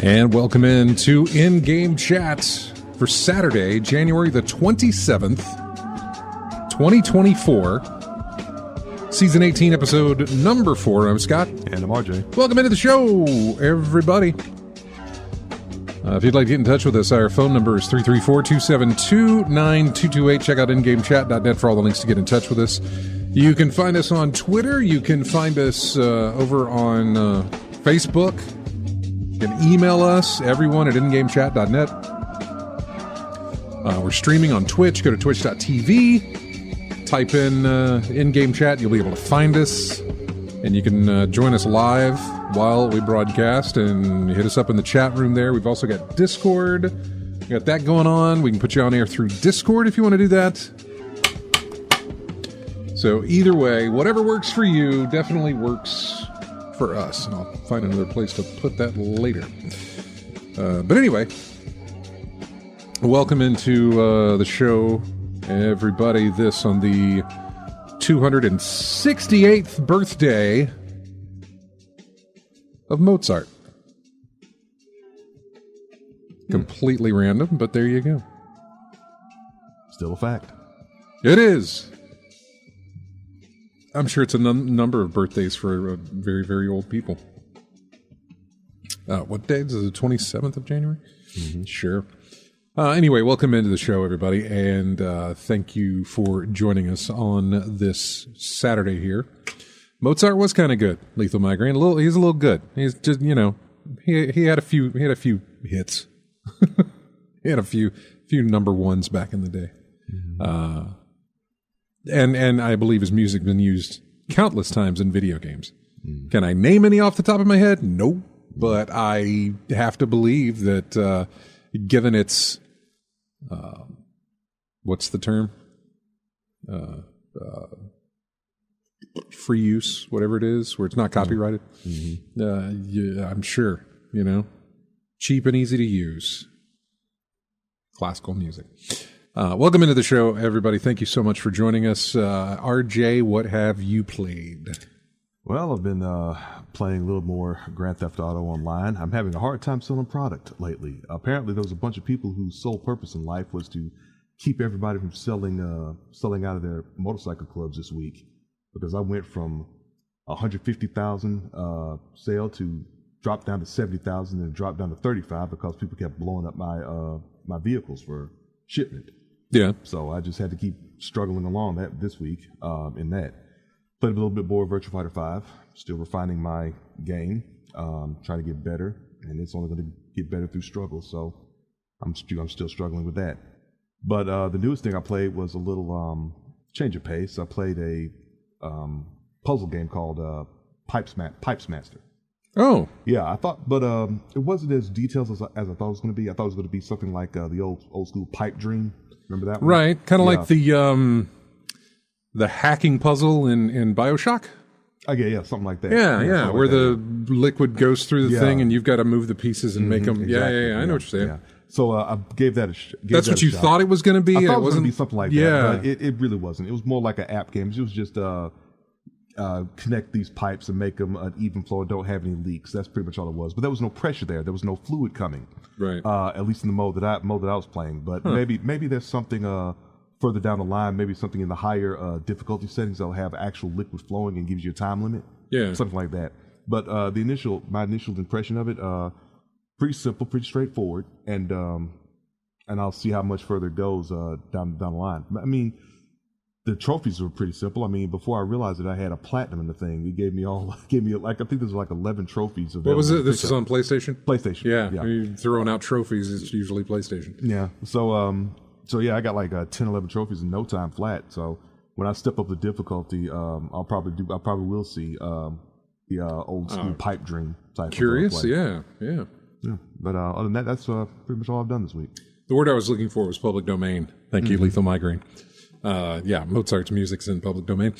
And welcome in to In-Game Chat for Saturday, January the 27th, 2024. Season 18, episode number 4. I'm Scott. And I'm RJ. Welcome into the show, everybody. If you'd like to get in touch with us, our phone number is 334-272-9228. Check out ingamechat.net for all the links to get in touch with us. You can find us on Twitter. You can find us over on Facebook. You can email us, everyone, at ingamechat.net. We're streaming on Twitch. Go to twitch.tv. Type in in-game chat. You'll be able to find us. And you can join us live while we broadcast and hit us up in the chat room there. We've also got Discord. We got that going on. We can put you on air through Discord if you want to do that. So either way, whatever works for you definitely works for us, and I'll find another place to put that later. But anyway, welcome into the show, everybody. This on the 268th birthday of Mozart. Completely random, but there you go. Still a fact. It is. I'm sure it's a number of birthdays for very, very old people. What day? Is it the 27th of January? Mm-hmm. Sure. Anyway, welcome into the show, everybody, and thank you for joining us on this Saturday here. Mozart was kind of good. Lethal Migraine, he's a little good. He's just, he had a few hits. He had a few number ones back in the day. Mm-hmm. And I believe his music has been used countless times in video games. Mm. Can I name any off the top of my head? Nope. But I have to believe that given its, what's the term? Free use, whatever it is, where it's not copyrighted. Mm-hmm. I'm sure, cheap and easy to use. Classical music. Welcome into the show, everybody. Thank you so much for joining us. RJ, what have you played? Well, I've been playing a little more Grand Theft Auto online. I'm having a hard time selling product lately. Apparently, there was a bunch of people whose sole purpose in life was to keep everybody from selling out of their motorcycle clubs this week. Because I went from 150,000 sale to drop down to 70,000 and drop down to 35 because people kept blowing up my vehicles for shipment. Yeah. So I just had to keep struggling along this week in that. Played a little bit more Virtua Fighter 5. Still refining my game. Trying to get better. And it's only going to get better through struggle. So I'm still struggling with that. But the newest thing I played was a little change of pace. I played a puzzle game called Pipes Master. Oh. Yeah, I thought, but it wasn't as detailed as I thought it was going to be. I thought it was going to be something like the old school Pipe Dream. Remember that one? Right, kind of like the hacking puzzle in BioShock. Yeah, something like that. Yeah, where the liquid goes through the thing and you've got to move the pieces and make them. Exactly. Yeah, I know what you're saying. Yeah. So I gave that a shot. That's what you thought it was going to be? I thought it was going to be something like that. But it really wasn't. It was more like an app game. It was just connect these pipes and make them an even flow and don't have any leaks. That's pretty much all it was. But there was no pressure there. There was no fluid coming. Right. At least in the mode that I was playing. But maybe there's something further down the line, maybe something in the higher difficulty settings that'll have actual liquid flowing and gives you a time limit. Yeah. Something like that. But my initial impression of it, pretty simple, pretty straightforward, and I'll see how much further it goes down the line. I mean, The trophies were pretty simple. I mean, before I realized that I had a platinum in the thing, it gave me like, I think there's like 11 trophies available. What was it? This is on PlayStation? PlayStation. Yeah. You're throwing out trophies. It's usually PlayStation. Yeah. So yeah, I got like 10, 11 trophies in no time flat. So when I step up the difficulty, I probably will see the old school pipe dream type. Curious? Of play. Yeah. But other than that, that's pretty much all I've done this week. The word I was looking for was public domain. Thank you, Lethal Migraine. Mozart's music's in public domain.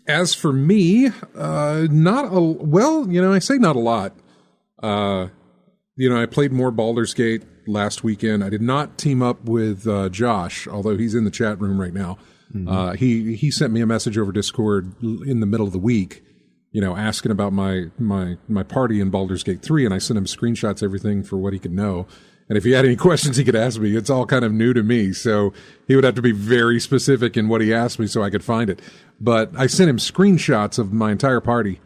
As for me, I say not a lot. I played more Baldur's Gate last weekend. I did not team up with Josh, although he's in the chat room right now. He sent me a message over Discord in the middle of the week, asking about my party in Baldur's Gate 3, and I sent him screenshots, everything for what he could know. And if he had any questions, he could ask me. It's all kind of new to me, so he would have to be very specific in what he asked me so I could find it. But I sent him screenshots of my entire party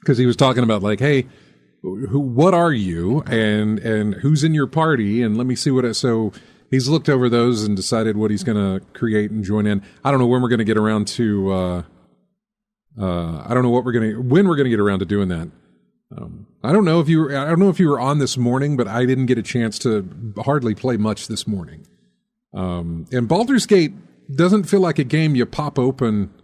because he was talking about like, hey, what are you and who's in your party, and let me see what. So he's looked over those and decided what he's going to create and join in. I don't know when we're going to get around to. I don't know when we're going to get around to doing that. I don't know if you were on this morning, but I didn't get a chance to hardly play much this morning. And Baldur's Gate doesn't feel like a game you pop open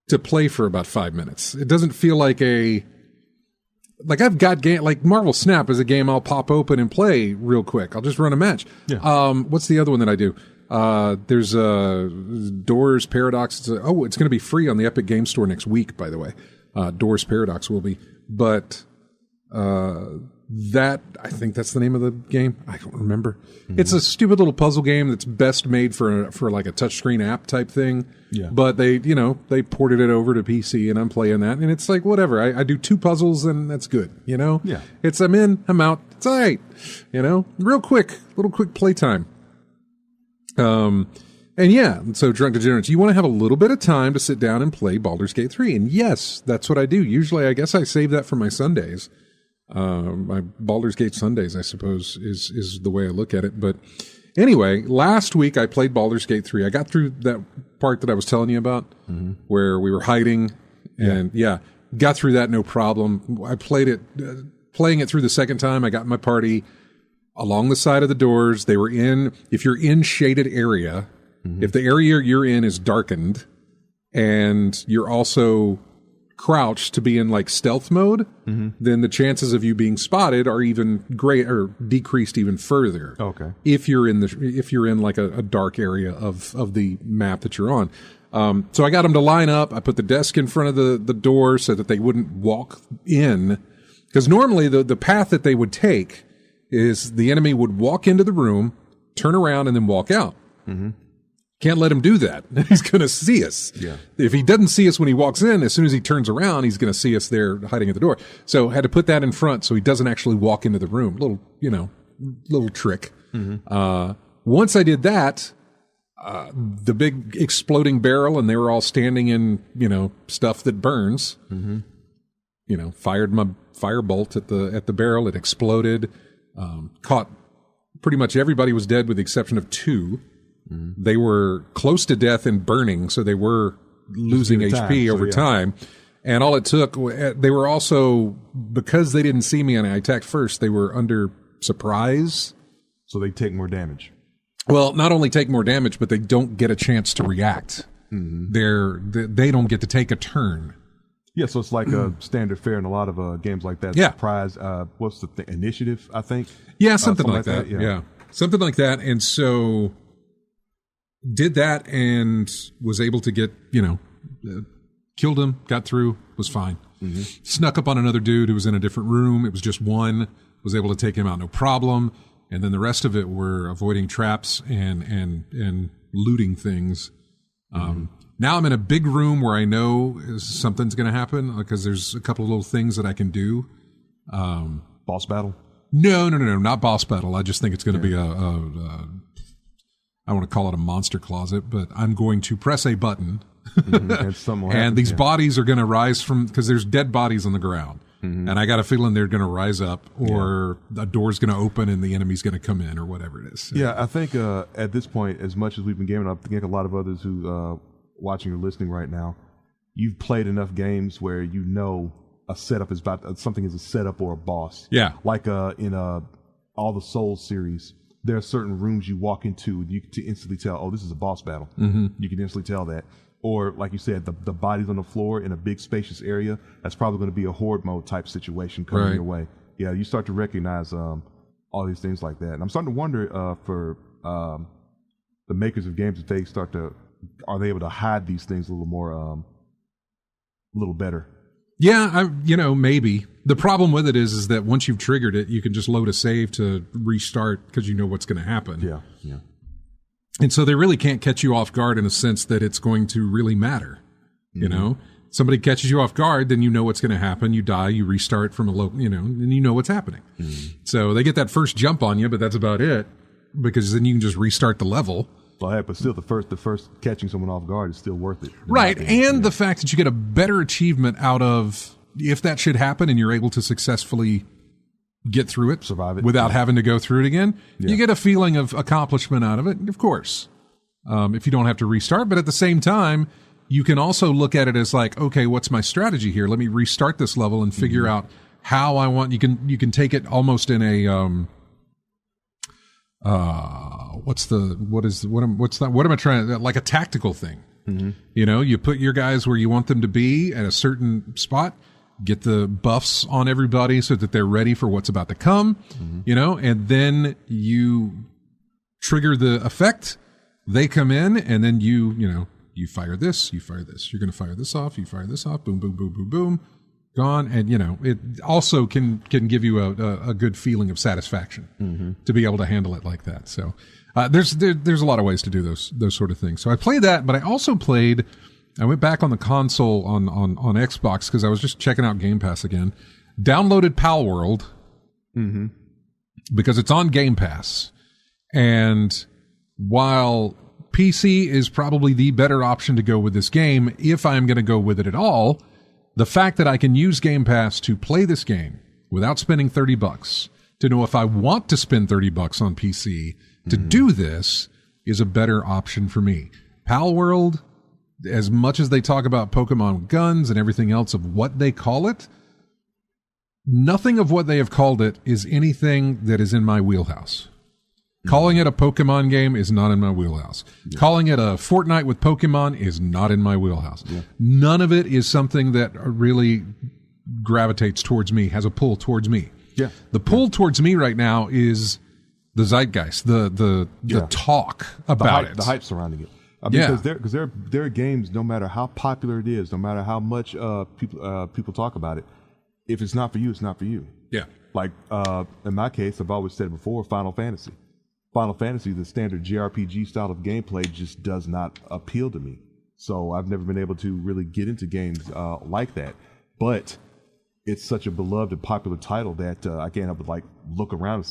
to play for about 5 minutes. It doesn't feel like I've got game like Marvel Snap is a game I'll pop open and play real quick. I'll just run a match. Yeah. What's the other one that I do? There's Doors Paradox. It's going to be free on the Epic Game Store next week, by the way. Doors Paradox will be, but that I think that's the name of the game. I don't remember. It's a stupid little puzzle game that's best made for like a touchscreen app type thing. Yeah. But they ported it over to PC, and I'm playing that, and it's like whatever. I do 2 puzzles, and that's good. Yeah. I'm in, I'm out. It's all right. Real quick, little quick playtime. And so Drunk Degenerates, you want to have a little bit of time to sit down and play Baldur's Gate 3. And yes, that's what I do. Usually, I guess I save that for my Sundays. My Baldur's Gate Sundays, I suppose, is the way I look at it. But anyway, last week I played Baldur's Gate 3. I got through that part that I was telling you about, where we were hiding. And got through that no problem. I played it, playing it through the second time. I got my party along the side of the doors. They were if you're in shaded area, if the area you're in is darkened and you're also crouched to be in like stealth mode, then the chances of you being spotted are even decreased even further. Okay. If you're in like a dark area of the map that you're on. So I got them to line up. I put the desk in front of the door so that they wouldn't walk in, because normally the path that they would take is the enemy would walk into the room, turn around, and then walk out. Can't let him do that. He's going to see us. Yeah. If he doesn't see us when he walks in, as soon as he turns around, he's going to see us there hiding at the door. So had to put that in front so he doesn't actually walk into the room. Little trick. Once I did that, the big exploding barrel, and they were all standing in, stuff that burns. Fired my firebolt at the barrel. It exploded. Caught pretty much everybody was dead with the exception of 2. They were close to death and burning, so they were losing HP over time. And all it took, they were also, because they didn't see me and I attacked first, they were under surprise. So they take more damage. Well, not only take more damage, but they don't get a chance to react. They don't get to take a turn. Yeah, so it's like a standard fare in a lot of games like that. Yeah. Surprise, what's the initiative, I think? Yeah, something like that. Yeah, something like that. And so did that and was able to get, killed him, got through, was fine. Snuck up on another dude who was in a different room. It was just one, was able to take him out, no problem. And then the rest of it were avoiding traps and looting things. Now I'm in a big room where I know something's going to happen because there's a couple of little things that I can do. Boss battle? No, not boss battle. I just think it's going to be I want to call it a monster closet, but I'm going to press a button. And these bodies are going to rise from, because there's dead bodies on the ground. and I got a feeling they're going to rise up, or a door's going to open and the enemy's going to come in, or whatever it is. So. Yeah, I think at this point, as much as we've been gaming, I think a lot of others who watching or listening right now, you've played enough games where you know a setup is about something is a setup or a boss. Yeah, like in all the Souls series, there are certain rooms you walk into and you can instantly tell, oh, this is a boss battle. You can instantly tell that. Or like you said, the bodies on the floor in a big spacious area, that's probably going to be a horde mode type situation coming your way. Yeah, you start to recognize all these things like that. And I'm starting to wonder for the makers of games, if they are they able to hide these things a little more, a little better? Yeah, maybe. The problem with it is that once you've triggered it, you can just load a save to restart because you know what's going to happen. Yeah. And so they really can't catch you off guard in a sense that it's going to really matter. You know, somebody catches you off guard, then you know what's going to happen. You die, you restart from a low, and you know what's happening. So they get that first jump on you, but that's about it, because then you can just restart the level. Well, but still, the first catching someone off guard is still worth it. Right, and the fact that you get a better achievement out of, if that should happen and you're able to successfully get through it, survive it without having to go through it again, you get a feeling of accomplishment out of it, of course, if you don't have to restart. But at the same time, you can also look at it as like, okay, what's my strategy here? Let me restart this level and figure out how I want. You can take it almost in a what am I trying to, like a tactical thing. You put your guys where you want them to be at a certain spot, get the buffs on everybody so that they're ready for what's about to come, and then you trigger the effect, they come in, and then you fire this, you're going to fire this off, boom, boom, boom, boom, boom, gone. And, it also can give you a good feeling of satisfaction to be able to handle it like that. So there's a lot of ways to do those sort of things. So I played that, but I also I went back on the console on Xbox because I was just checking out Game Pass again. Downloaded Palworld because it's on Game Pass. And while PC is probably the better option to go with this game, if I'm going to go with it at all, the fact that I can use Game Pass to play this game without spending $30, to know if I want to spend $30 on PC to do this, is a better option for me. Palworld, as much as they talk about Pokemon guns and everything else of what they call it, nothing of what they have called it is anything that is in my wheelhouse. Calling it a Pokemon game is not in my wheelhouse. Calling it a Fortnite with Pokemon is not in my wheelhouse. None of it is something that really gravitates towards me, has a pull towards me. The pull towards me right now is the zeitgeist, the talk about it. The hype surrounding it. Because there are games, no matter how popular it is, no matter how much people talk about it, if it's not for you, it's not for you. Like in my case, I've always said it before, Final Fantasy, the standard JRPG style of gameplay just does not appeal to me. So I've never been able to really get into games like that. But it's such a beloved and popular title that I can't help but look around and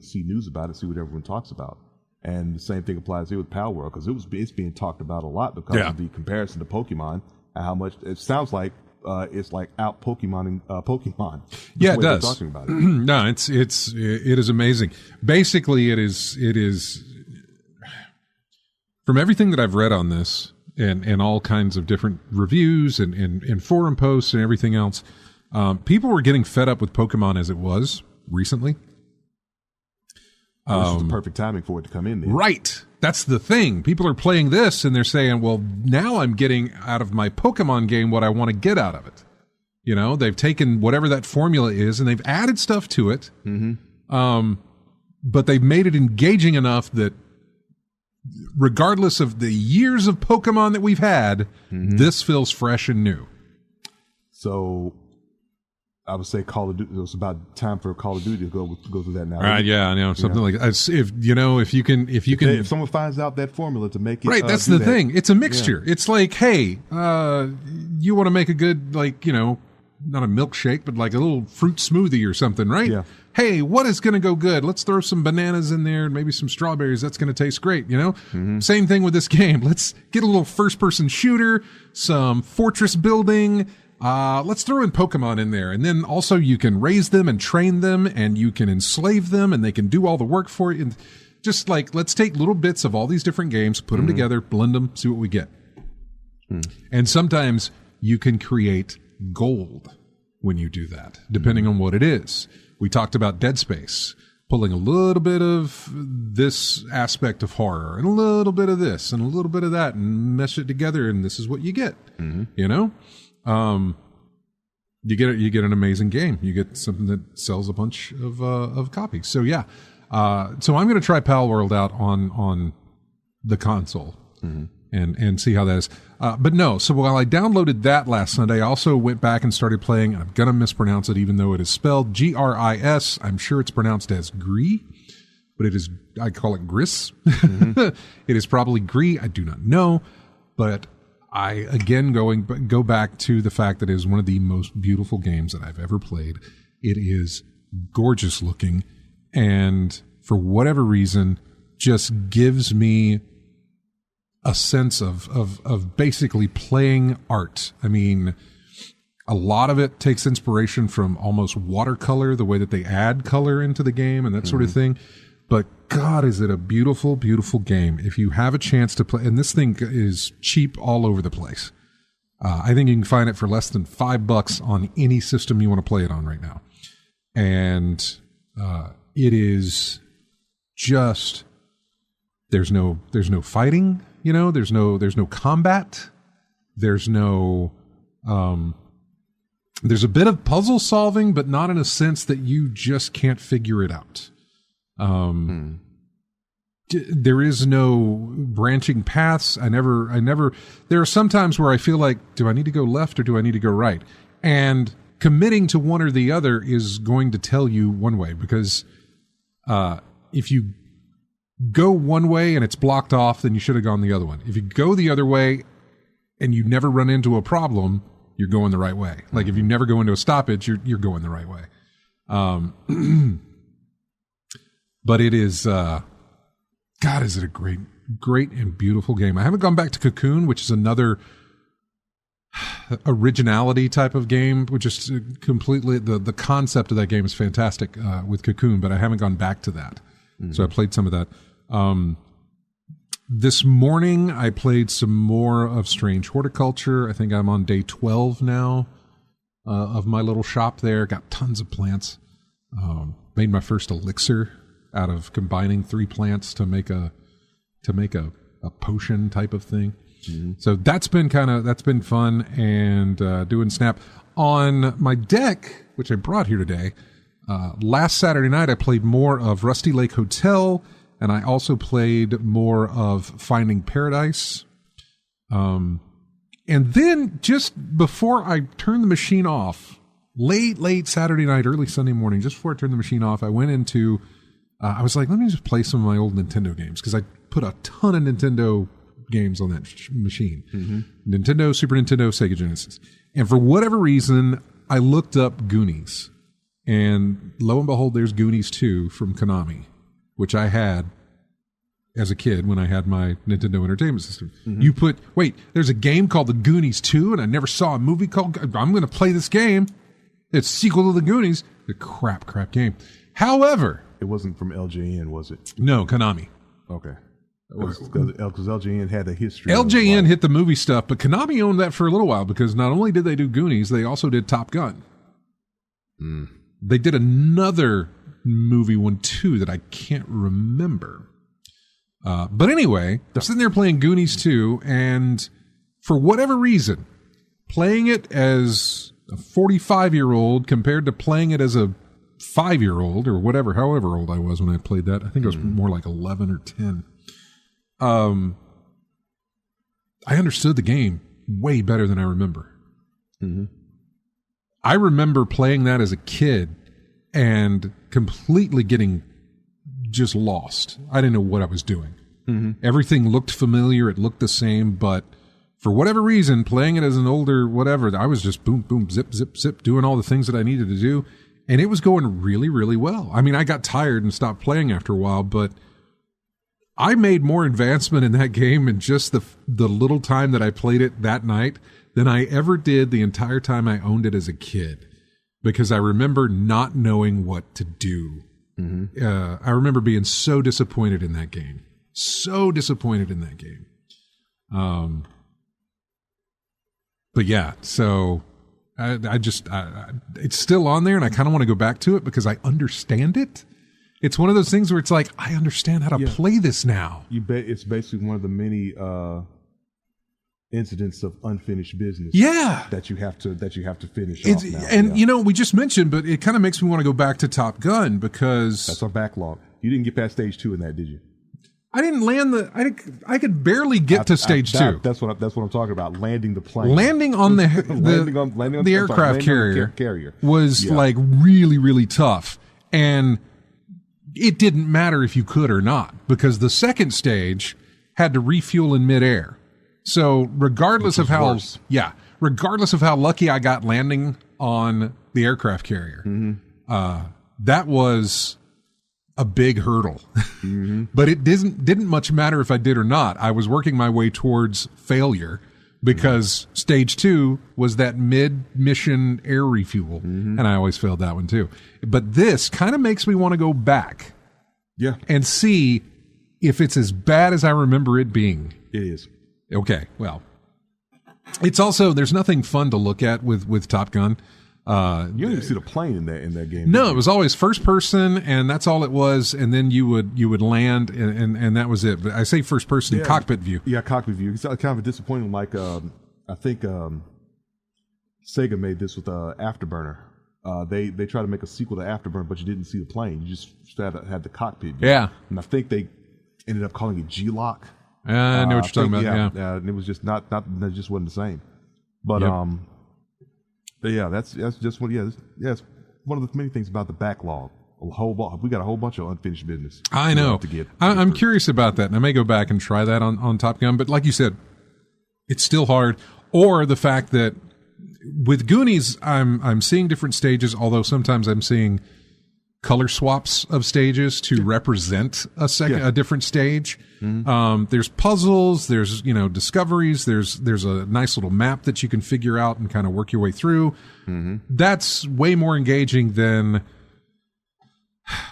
see news about it, see what everyone talks about. And the same thing applies here with Palworld, because it's being talked about a lot because of the comparison to Pokemon and how much it sounds like it's like out Pokemon. Yeah, it does. Talking about it. No, it is amazing. Basically, it is from everything that I've read on this and all kinds of different reviews and forum posts and everything else. People were getting fed up with Pokemon as it was recently. This is the perfect timing for it to come in there. Right. That's the thing. People are playing this and they're saying, well, now I'm getting out of my Pokemon game what I want to get out of it. They've taken whatever that formula is and they've added stuff to it. But they've made it engaging enough that regardless of the years of Pokemon that we've had, this feels fresh and new. So I would say Call of Duty. It's about time for Call of Duty to go through that now. Right? Yeah, I know something like that. If someone finds out that formula to make it right, that's the thing. It's a mixture. Yeah. It's like, hey, you want to make a good not a milkshake, but like a little fruit smoothie or something, right? Yeah. Hey, what is going to go good? Let's throw some bananas in there and maybe some strawberries. That's going to taste great, Same thing with this game. Let's get a little first-person shooter, some fortress building, let's throw in Pokemon in there. And then also you can raise them and train them, and you can enslave them, and they can do all the work for you. And just like, let's take little bits of all these different games, put them together, blend them, see what we get. And sometimes you can create gold when you do that, depending on what it is. We talked about Dead Space, pulling a little bit of this aspect of horror and a little bit of this and a little bit of that and mesh it together, and this is what you get. You know, you get an amazing game. You get something that sells a bunch of copies. So yeah, so I'm going to try Palworld out on the console. And see how that is. But no, so while I downloaded that last Sunday, I also went back and started playing, and I'm going to mispronounce it even though it is spelled Gris. I'm sure it's pronounced as Gree, but it is, I call it Gris. It is probably Gree. I do not know. But I, again, go back to the fact that it is one of the most beautiful games that I've ever played. It is gorgeous looking, and for whatever reason, just gives me a sense of basically playing art. I mean, a lot of it takes inspiration from almost watercolor, the way that they add color into the game and that sort of thing. But God, is it a beautiful, beautiful game. If you have a chance to play, and this thing is cheap all over the place. I think you can find it for less than $5 on any system you want to play it on right now. And it is just, there's no fighting. You know, there's no combat. There's no, there's a bit of puzzle solving, but not in a sense that you just can't figure it out. There is no branching paths. I never, there are some times where I feel like, do I need to go left or do I need to go right? And committing to one or the other is going to tell you one way, because, if you go one way and it's blocked off, then you should have gone the other one. If you go the other way and you never run into a problem, you're going the right way. Like if you never go into a stoppage, you're going the right way. But it is, God, is it a great and beautiful game. I haven't gone back to Cocoon, which is another originality type of game, which is completely, the concept of that game is fantastic with Cocoon, but I haven't gone back to that. So I played some of that. This morning I played some more of Strange Horticulture. I think I'm on day 12 now of my little shop there. Got tons of plants. Made my first elixir out of combining 3 plants to make a potion type of thing. So that's been fun, and doing Snap on my deck, which I brought here today. Last Saturday night, I played more of Rusty Lake Hotel, and I also played more of Finding Paradise. And then just before I turned the machine off, late Saturday night, early Sunday morning, just before I turned the machine off, I went into, I was like, let me just play some of my old Nintendo games, because I put a ton of Nintendo games on that machine. Nintendo, Super Nintendo, Sega Genesis. And for whatever reason, I looked up Goonies. And lo and behold, there's Goonies 2 from Konami, which I had as a kid when I had my Nintendo Entertainment System. There's a game called The Goonies 2, and I never saw a movie called, I'm going to play this game. It's a sequel to The Goonies. A crap game. However, it wasn't from LJN, was it? No, Konami. Okay. Because LJN had a history. LJN hit the movie stuff, but Konami owned that for a little while, because not only did they do Goonies, they also did Top Gun. They did another movie one too that I can't remember. But anyway, I'm sitting there playing Goonies 2, and for whatever reason, playing it as a 45-year-old compared to playing it as a 5-year-old or whatever, however old I was when I played that. I think I was more like 11 or 10. I understood the game way better than I remember. I remember playing that as a kid and completely getting just lost. I didn't know what I was doing. Everything looked familiar. It looked the same, but for whatever reason, playing it as an older whatever, I was just boom, boom, zip, zip, zip, doing all the things that I needed to do. And it was going really, really well. I mean, I got tired and stopped playing after a while, but I made more advancement in that game in just the little time that I played it that night than I ever did the entire time I owned it as a kid, because I remember not knowing what to do. I remember being so disappointed in that game. But yeah, so it's still on there, and I kind of want to go back to it because I understand it. It's one of those things where it's like, I understand how to play this now. It's basically one of the many incidents of unfinished business. Yeah, that you have to finish off now. And you know, we just mentioned, but it kind of makes me want to go back to Top Gun because that's our backlog. You didn't get past stage 2 in that, did you? I didn't land I could barely get to stage 2. That's what I'm talking about. Landing the plane. Landing on the aircraft carrier was like really, really tough. And it didn't matter if you could or not, because the second stage had to refuel in midair. So regardless of how lucky I got landing on the aircraft carrier, that was a big hurdle. But it didn't much matter if I did or not. I was working my way towards failure because stage 2 was that mid-mission air refuel, and I always failed that one too. But this kind of makes me want to go back and see if it's as bad as I remember it being. It is. Okay, well, it's also, there's nothing fun to look at with Top Gun. You didn't even see the plane in that game. No, it was always first person, and that's all it was. And then you would land, and that was it. But I say first person cockpit view. Yeah, cockpit view. It's kind of a disappointing. Like I think Sega made this with Afterburner. They tried to make a sequel to Afterburner, but you didn't see the plane. You just had the cockpit view. Yeah, and I think they ended up calling it G-Lock. I know what you're talking about. Yeah, and it was just not. It just wasn't the same. But But yeah, that's just what. Yeah, it's one of the many things about the backlog. We got a whole bunch of unfinished business. I know. I'm curious about that, and I may go back and try that on Top Gun. But like you said, it's still hard. Or the fact that with Goonies, I'm seeing different stages. Although sometimes I'm seeing color swaps of stages to represent a different stage. There's puzzles, there's discoveries, there's a nice little map that you can figure out and kind of work your way through. That's way more engaging than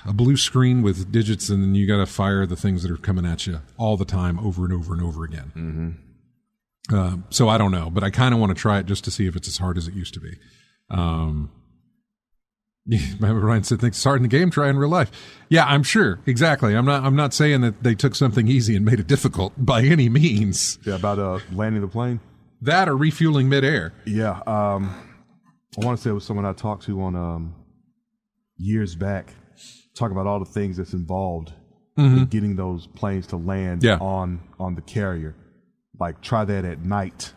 a blue screen with digits, and then you got to fire the things that are coming at you all the time, over and over and over again. So I don't know, but I kind of want to try it just to see if it's as hard as it used to be. Ryan said, "Thinks it's hard in the game. Try in real life." Yeah, I'm sure. Exactly. I'm not saying that they took something easy and made it difficult by any means. Yeah, about landing the plane. That or refueling midair. Yeah. I want to say it was someone I talked to on years back, talking about all the things that's involved in getting those planes to land on the carrier. Like, try that at night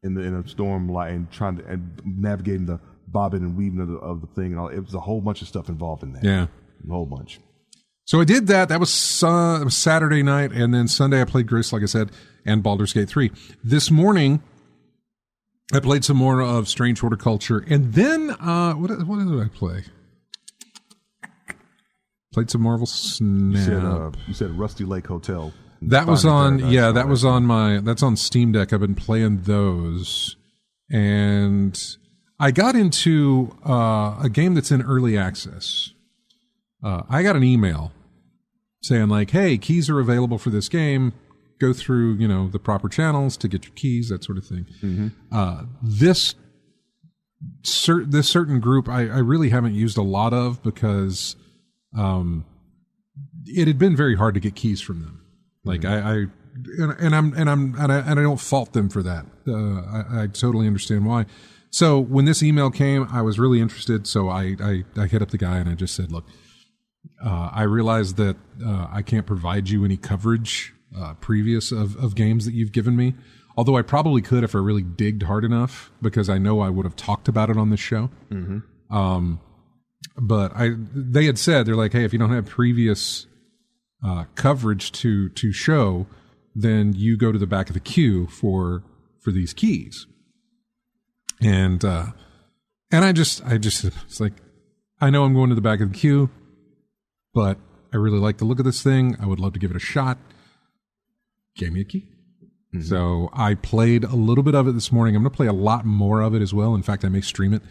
in a storm, and navigating the bobbing and weaving of the thing, and all. It was a whole bunch of stuff involved in that. Yeah, a whole bunch. So I did that. That was Saturday night, and then Sunday I played Gris, like I said, and Baldur's Gate 3. This morning I played some more of Strange Horticulture, and then what did I play? Played some Marvel Snap. You said Rusty Lake Hotel. That was on. Yeah, that was on that's on Steam Deck. I've been playing those, and I got into a game that's in early access. I got an email saying like, "Hey, keys are available for this game. Go through, the proper channels to get your keys, that sort of thing." This certain group, I really haven't used a lot of because it had been very hard to get keys from them. Like I don't fault them for that. I totally understand why. So when this email came, I was really interested. So I hit up the guy and I just said, "Look, I realize that I can't provide you any coverage previous of games that you've given me. Although I probably could if I really digged hard enough, because I know I would have talked about it on this show." But they had said, they're like, "Hey, if you don't have previous coverage to show, then you go to the back of the queue for these keys." And I just it's like, I know I'm going to the back of the queue, but I really like the look of this thing. I would love to give it a shot. Gave me a key. So I played a little bit of it this morning. I'm going to play a lot more of it as well. In fact, I may stream it.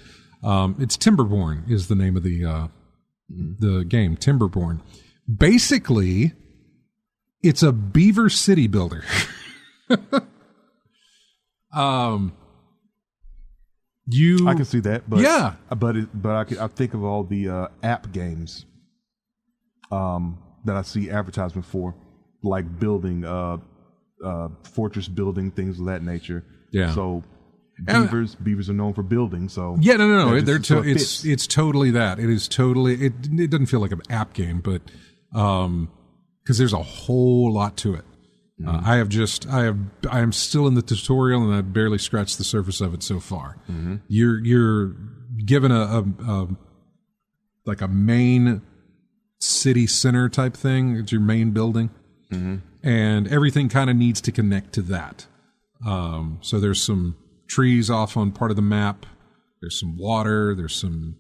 It's Timberborn is the name of the game, Timberborn. Basically, it's a beaver city builder. I can see that, but yeah, I think of all the app games that I see advertisement for, like building fortress building, things of that nature. Yeah. So beavers are known for building. So yeah, no. It's totally that. It is totally. It doesn't feel like an app game, but because there's a whole lot to it. I am still in the tutorial, and I've barely scratched the surface of it so far. You're given a like a main city center type thing. It's your main building, and everything kind of needs to connect to that. So there's some trees off on part of the map. There's some water. There's some,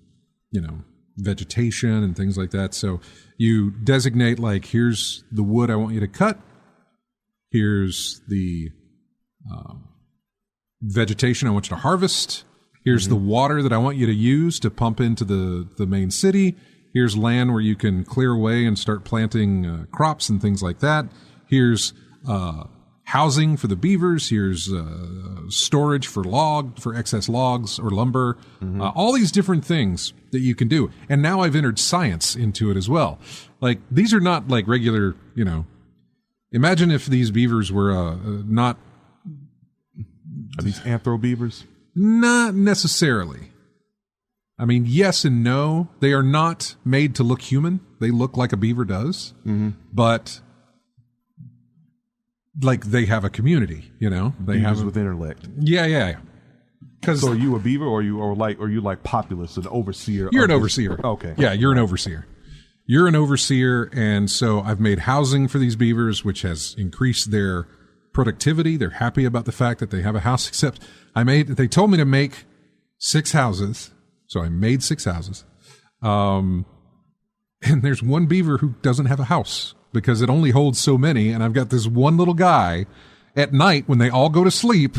vegetation and things like that. So you designate, like, here's the wood I want you to cut. Here's the vegetation I want you to harvest. Here's the water that I want you to use to pump into the main city. Here's land where you can clear away and start planting crops and things like that. Here's housing for the beavers. Here's storage for excess logs or lumber. All these different things that you can do. And now I've entered science into it as well. Like, these are not like regular, imagine if these beavers were not... Are these anthro beavers? Not necessarily. I mean, yes and no. They are not made to look human. They look like a beaver does. But... like, they have a community, They Beavers have with intellect. Yeah. So are you a beaver, or are you like Populus, an overseer? You're an overseer. Okay. Yeah, you're an overseer. You're an overseer, and so I've made housing for these beavers, which has increased their productivity. They're happy about the fact that they have a house, except they told me to make 6 houses, so I made 6 houses. And there's one beaver who doesn't have a house, because it only holds so many, and I've got this one little guy. At night, when they all go to sleep,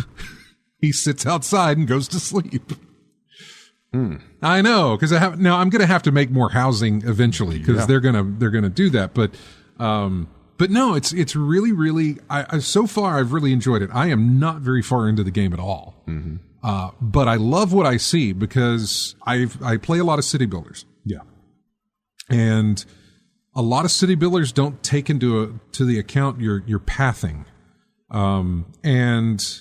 he sits outside and goes to sleep. I know, because I'm going to have to make more housing eventually, because they're gonna do that. But no, it's really, really. So far I've really enjoyed it. I am not very far into the game at all, but I love what I see, because I play a lot of city builders. Yeah, and a lot of city builders don't take to the account your pathing, and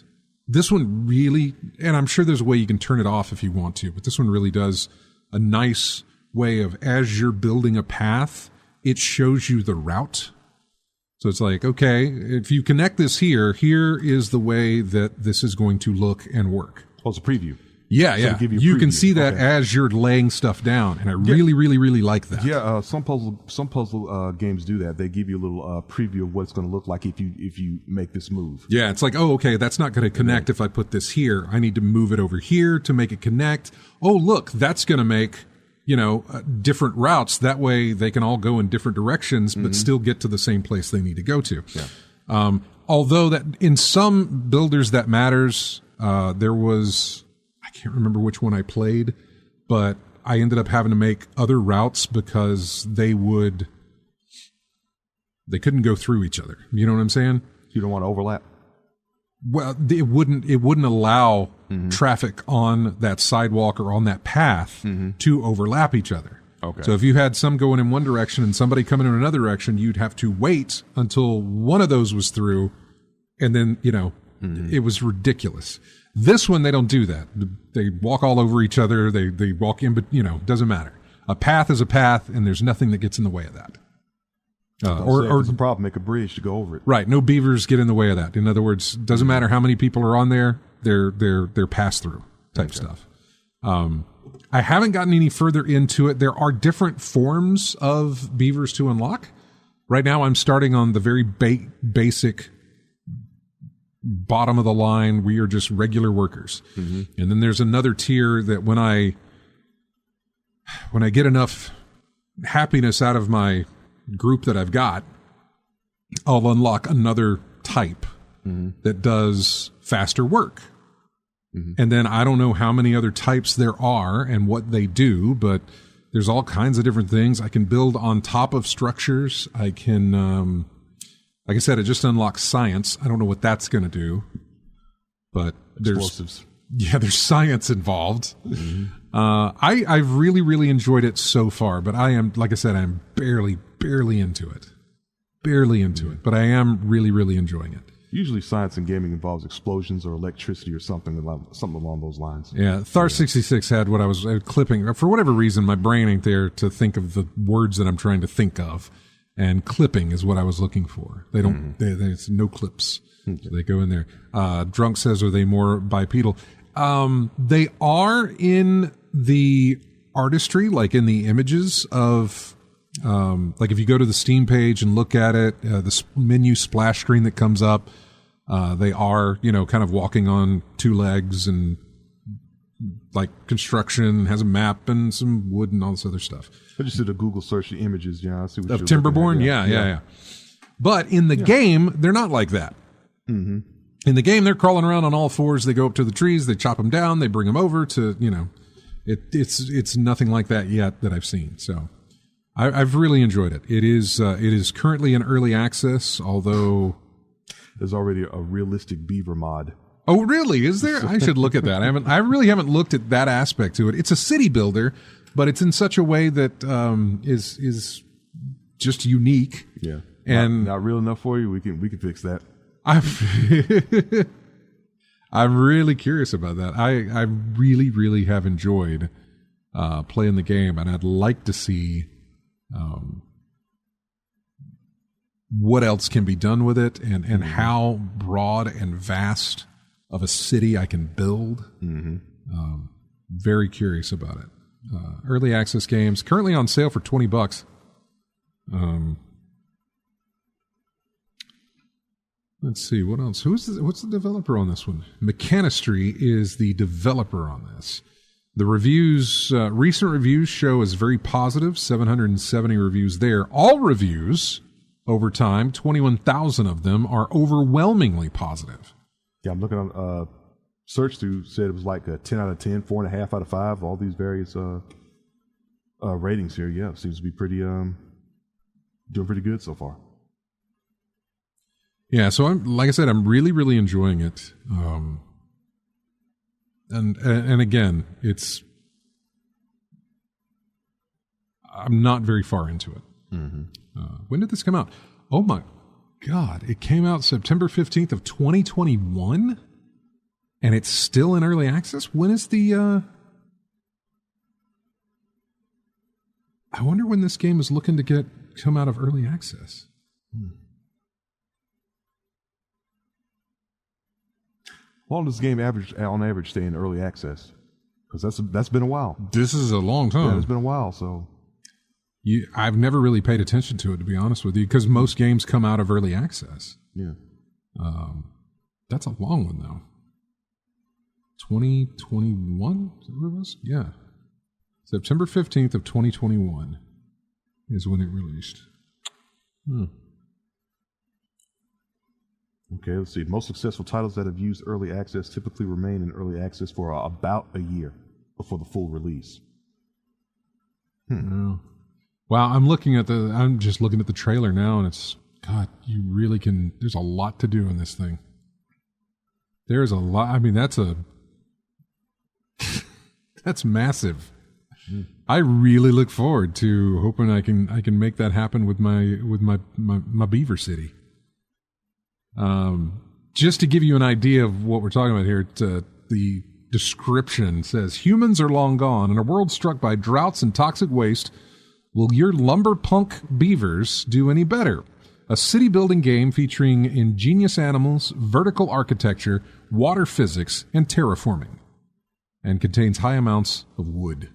this one really, and I'm sure there's a way you can turn it off if you want to, but this one really does a nice way of, as you're building a path, it shows you the route. So it's like, okay, if you connect this here is the way that this is going to look and work. Oh, it's a preview. Yeah, So yeah. give you a You can preview. see that Okay. as you're laying stuff down, and I really, really, really like that. Yeah, some puzzle games do that. They give you a little preview of what it's going to look like if you make this move. Yeah, it's like, oh, okay, that's not going to connect if I put this here. I need to move it over here to make it connect. Oh, look, that's going to make, different routes. That way they can all go in different directions, but still get to the same place they need to go to. Yeah. Although that in some builders that matters, there was... I can't remember which one I played, but I ended up having to make other routes because they couldn't go through each other. You know what I'm saying? You don't want to overlap. Well, it wouldn't allow traffic on that sidewalk or on that path to overlap each other. Okay. So if you had some going in one direction and somebody coming in another direction, you'd have to wait until one of those was through, and then, it was ridiculous. This one, they don't do that. They walk all over each other. They walk in, but, doesn't matter. A path is a path, and there's nothing that gets in the way of that. Or if there's a problem, make a bridge to go over it. Right. No beavers get in the way of that. In other words, doesn't matter how many people are on there. They're pass through type stuff. I haven't gotten any further into it. There are different forms of beavers to unlock. Right now, I'm starting on the very basic bottom of the line. We are just regular workers. And then there's another tier that when I get enough happiness out of my group that I've got, I'll unlock another type that does faster work. And then I don't know how many other types there are and what they do, but there's all kinds of different things. I can build on top of structures. I can, like I said, it just unlocks science. I don't know what that's going to do, but Explosives. there's science involved. I've really, really enjoyed it so far, but I am, like I said, I'm barely into it. But I am really, really enjoying it. Usually science and gaming involves explosions or electricity or something along those lines. Yeah, Thar66 had what I was clipping. For whatever reason, my brain ain't there to think of the words that I'm trying to think of. And clipping is what I was looking for. They don't, there's no clips. So they go in there. Drunk says, are they more bipedal? They are in the artistry, like in the images of, like if you go to the Steam page and look at it, the menu splash screen that comes up, they are, kind of walking on two legs and like construction, has a map and some wood and all this other stuff. I just did a Google search of images, I see what of Timberborn. Yeah. But in the game, they're not like that. In the game, they're crawling around on all fours. They go up to the trees, they chop them down, they bring them over to, it's nothing like that yet that I've seen. So I've really enjoyed it. It is currently in early access, although there's already a realistic beaver mod. Oh, really? Is there? I should look at that. I really haven't looked at that aspect to it. It's a city builder, but it's in such a way that is just unique. Yeah, and not real enough for you. We can fix that. I'm really curious about that. I really, really have enjoyed playing the game, and I'd like to see what else can be done with it, and how broad and vast of a city I can build. Very curious about it. Early access games currently on sale for $20. Let's see what else. What's the developer on this one? Mechanistry is the developer on this. The reviews, recent reviews show is very positive. 770 reviews there. All reviews over time, 21,000 of them are overwhelmingly positive. Yeah, I'm looking on search through, said it was like a 10 out of 10, 4.5 out of 5, all these various ratings here. Yeah, seems to be pretty doing pretty good so far. Yeah, so like I said, I'm really, really enjoying it. And again, I'm not very far into it. When did this come out? Oh my God, it came out September 15th of 2021, and it's still in early access. When is the? I wonder when this game is looking to come out of early access. How long does this game on average stay in early access? Because that's been a while. This is a long time. Yeah, it's been a while. So I've never really paid attention to it, to be honest with you, because most games come out of early access. Yeah. That's a long one, though. 2021? Is that what it was? Yeah. September 15th of 2021 is when it released. Okay, let's see. Most successful titles that have used early access typically remain in early access for about a year before the full release. Wow, I'm just looking at the trailer now, and it's, God, you really can, there's a lot to do in this thing. There's a lot. I mean, that's massive. I really look forward to hoping I can make that happen with my Beaver City. Just to give you an idea of what we're talking about here, the description says, humans are long gone. In a world struck by droughts and toxic waste, will your lumberpunk beavers do any better? A city-building game featuring ingenious animals, vertical architecture, water physics, and terraforming, and contains high amounts of wood.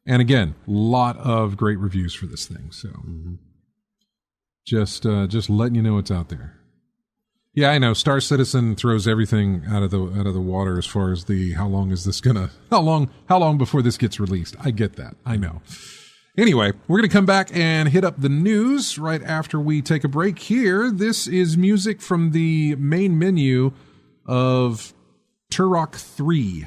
And again, a lot of great reviews for this thing, so... Just letting you know it's out there. Yeah, I know. Star Citizen throws everything out of the water as far as how long before this gets released. I get that. I know. Anyway, we're going to come back and hit up the news right after we take a break here. This is music from the main menu of Turok 3.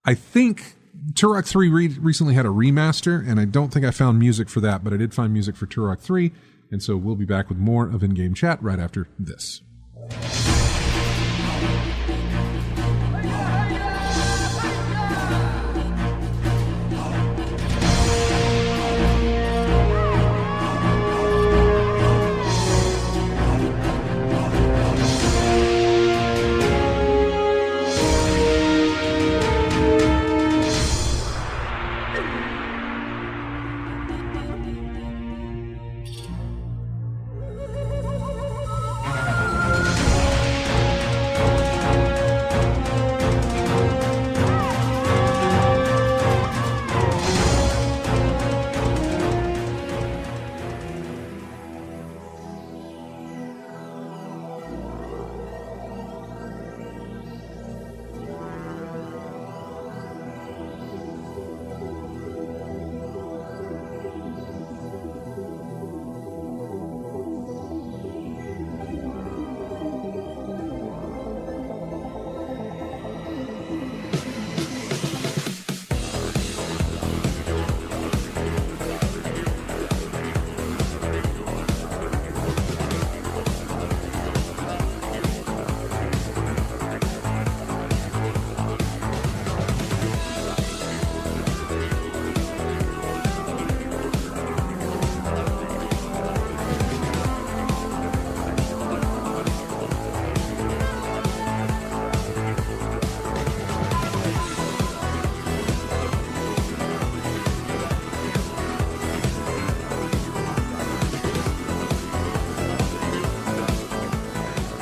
I think Turok 3 recently had a remaster, and I don't think I found music for that, but I did find music for Turok 3, and so we'll be back with more of In-Game Chat right after this.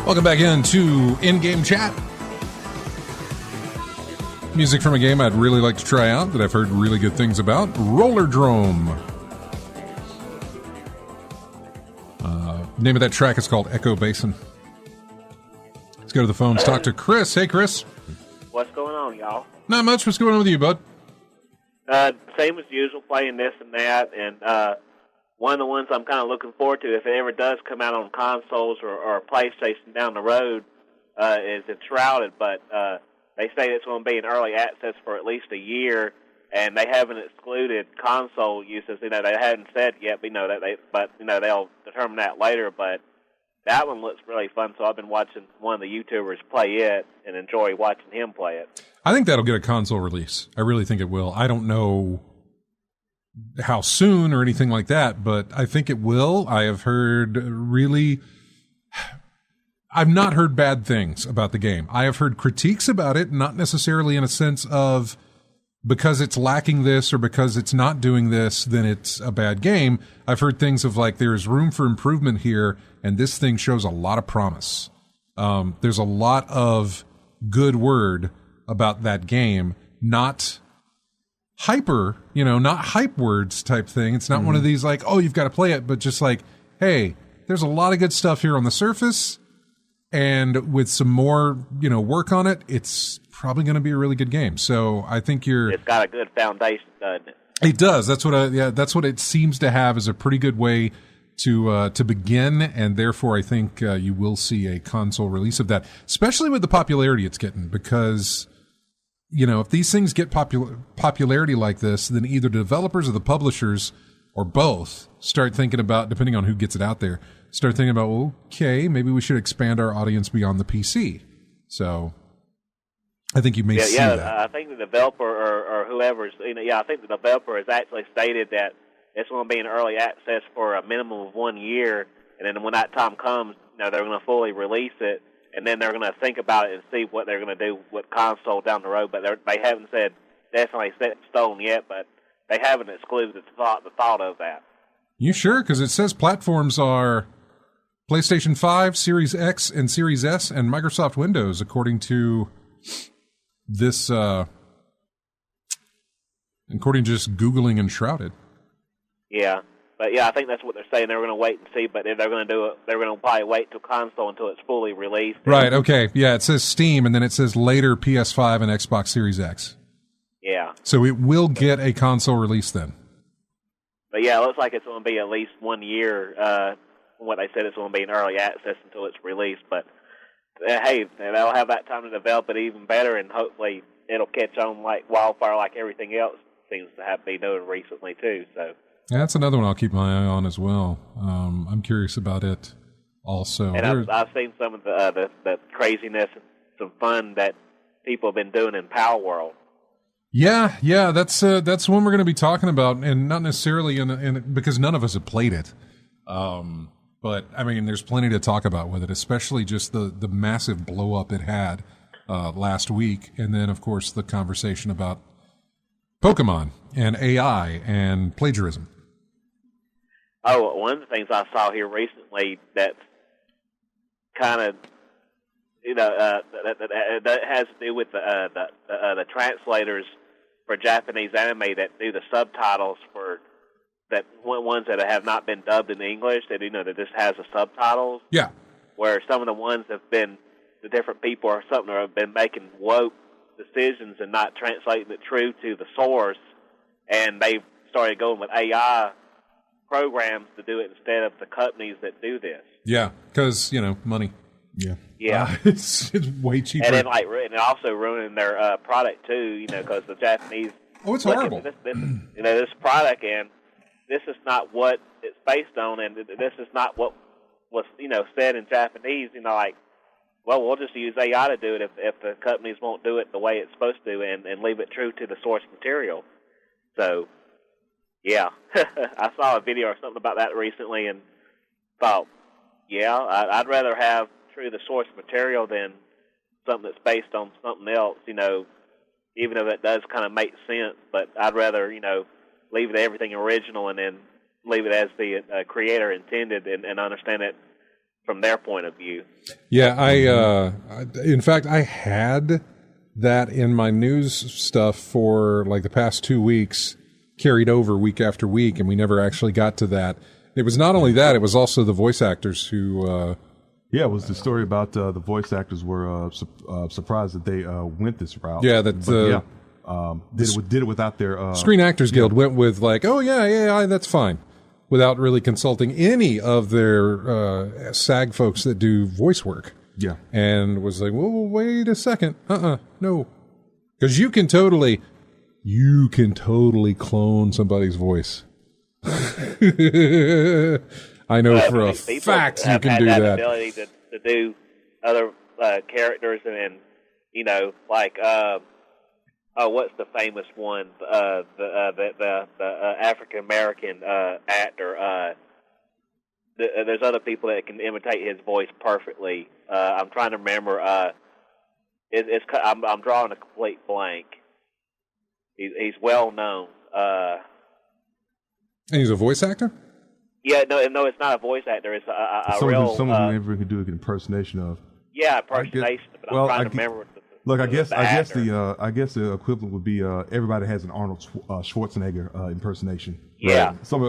Welcome back into In-Game Chat. Music from a game I'd really like to try out that I've heard really good things about. Rollerdrome. Name of that track is called Echo Basin. Let's go to the phones, talk to Chris. Hey, Chris. What's going on, y'all? Not much. What's going on with you, bud? Same as usual, playing this and that, and one of the ones I'm kind of looking forward to, if it ever does come out on consoles or PlayStation down the road, is Enshrouded, but they say it's going to be in early access for at least a year, and they haven't excluded console uses. They haven't said yet, but they'll determine that later. But that one looks really fun, so I've been watching one of the YouTubers play it and enjoy watching him play it. I think that'll get a console release. I really think it will. I don't know how soon or anything like that, but I think it will. I have heard I've not heard bad things about the game. I have heard critiques about it, not necessarily in a sense of because it's lacking this or because it's not doing this, then it's a bad game. I've heard things of like, there's room for improvement here, and this thing shows a lot of promise. There's a lot of good word about that game, not not hype words type thing. It's not one of these like, oh, you've got to play it, but just like, hey, there's a lot of good stuff here on the surface, and with some more, work on it, it's probably going to be a really good game. So I think it's got a good foundation, doesn't it? It does. That's what it seems to have, is a pretty good way to begin, and therefore I think you will see a console release of that, especially with the popularity it's getting, because if these things get popularity like this, then either the developers or the publishers or both start thinking about, depending on who gets it out there, start thinking about, well, okay, maybe we should expand our audience beyond the PC. So I think you may see that. I think the developer or whoever's, I think the developer has actually stated that it's going to be in early access for a minimum of 1 year, and then when that time comes, they're going to fully release it. And then they're going to think about it and see what they're going to do with console down the road. But they haven't said definitely set in stone yet, but they haven't excluded the thought of that. You sure? Because it says platforms are PlayStation 5, Series X, and Series S, and Microsoft Windows, according to this, according to just Googling Enshrouded. Yeah. But I think that's what they're saying. They're going to wait and see, but if they're going to do it, they're going to probably wait till console until it's fully released. Right, okay. Yeah, it says Steam, and then it says later PS5 and Xbox Series X. Yeah. So it will get a console release then. But yeah, it looks like it's going to be at least 1 year. From what they said, it's going to be in early access until it's released. But hey, they'll have that time to develop it even better, and hopefully it'll catch on like wildfire, like everything else seems to have been doing recently too. So yeah, that's another one I'll keep my eye on as well. I'm curious about it also. And I've seen some of the craziness and some fun that people have been doing in Palworld. Yeah, that's one we're going to be talking about, and not necessarily because none of us have played it. But I mean, there's plenty to talk about with it, especially just the massive blow up it had last week, and then of course the conversation about Pokemon and AI and plagiarism. Oh, one of the things I saw here recently that's kind of, that has to do with the translators for Japanese anime that do the subtitles for that ones that have not been dubbed in English. That that just has the subtitles. Yeah. Where some of the ones have been the different people or something have been making woke decisions and not translating it true to the source, and they started going with AI programs to do it instead of the companies that do this. Yeah, because money. Yeah, it's way cheaper, and then and also ruining their product too. Because the Japanese. Oh, it's horrible. This product, and this is not what it's based on, and this is not what was said in Japanese. Well, we'll just use AI to do it if the companies won't do it the way it's supposed to, and leave it true to the source material. So, yeah, I saw a video or something about that recently, and thought, yeah, I'd rather have true to the source material than something that's based on something else. Even if it does kind of make sense, but I'd rather leave it everything original and then leave it as the creator intended and understand it from their point of view. Yeah, in fact, I had that in my news stuff for like the past 2 weeks, carried over week after week, and we never actually got to that. It was not only that, it was also the voice actors who... it was the story about the voice actors were surprised that they went this route. Yeah, did it without their... Screen Actors Guild went with like, oh, yeah, that's fine, without really consulting any of their SAG folks that do voice work. Yeah. And was like, whoa, wait a second. No. Because you can totally clone somebody's voice. I know for a fact you can do that. Ability to do other characters and what's the famous one? The African American actor. There's other people that can imitate his voice perfectly. I'm trying to remember. I'm drawing a complete blank. He's well known. And he's a voice actor? Yeah, no, it's not a voice actor. It's a real. Someone who never can do an impersonation of. Yeah, impersonation. But I'm trying to remember. I guess the equivalent would be everybody has an Arnold Schwarzenegger impersonation. Yeah, right? Some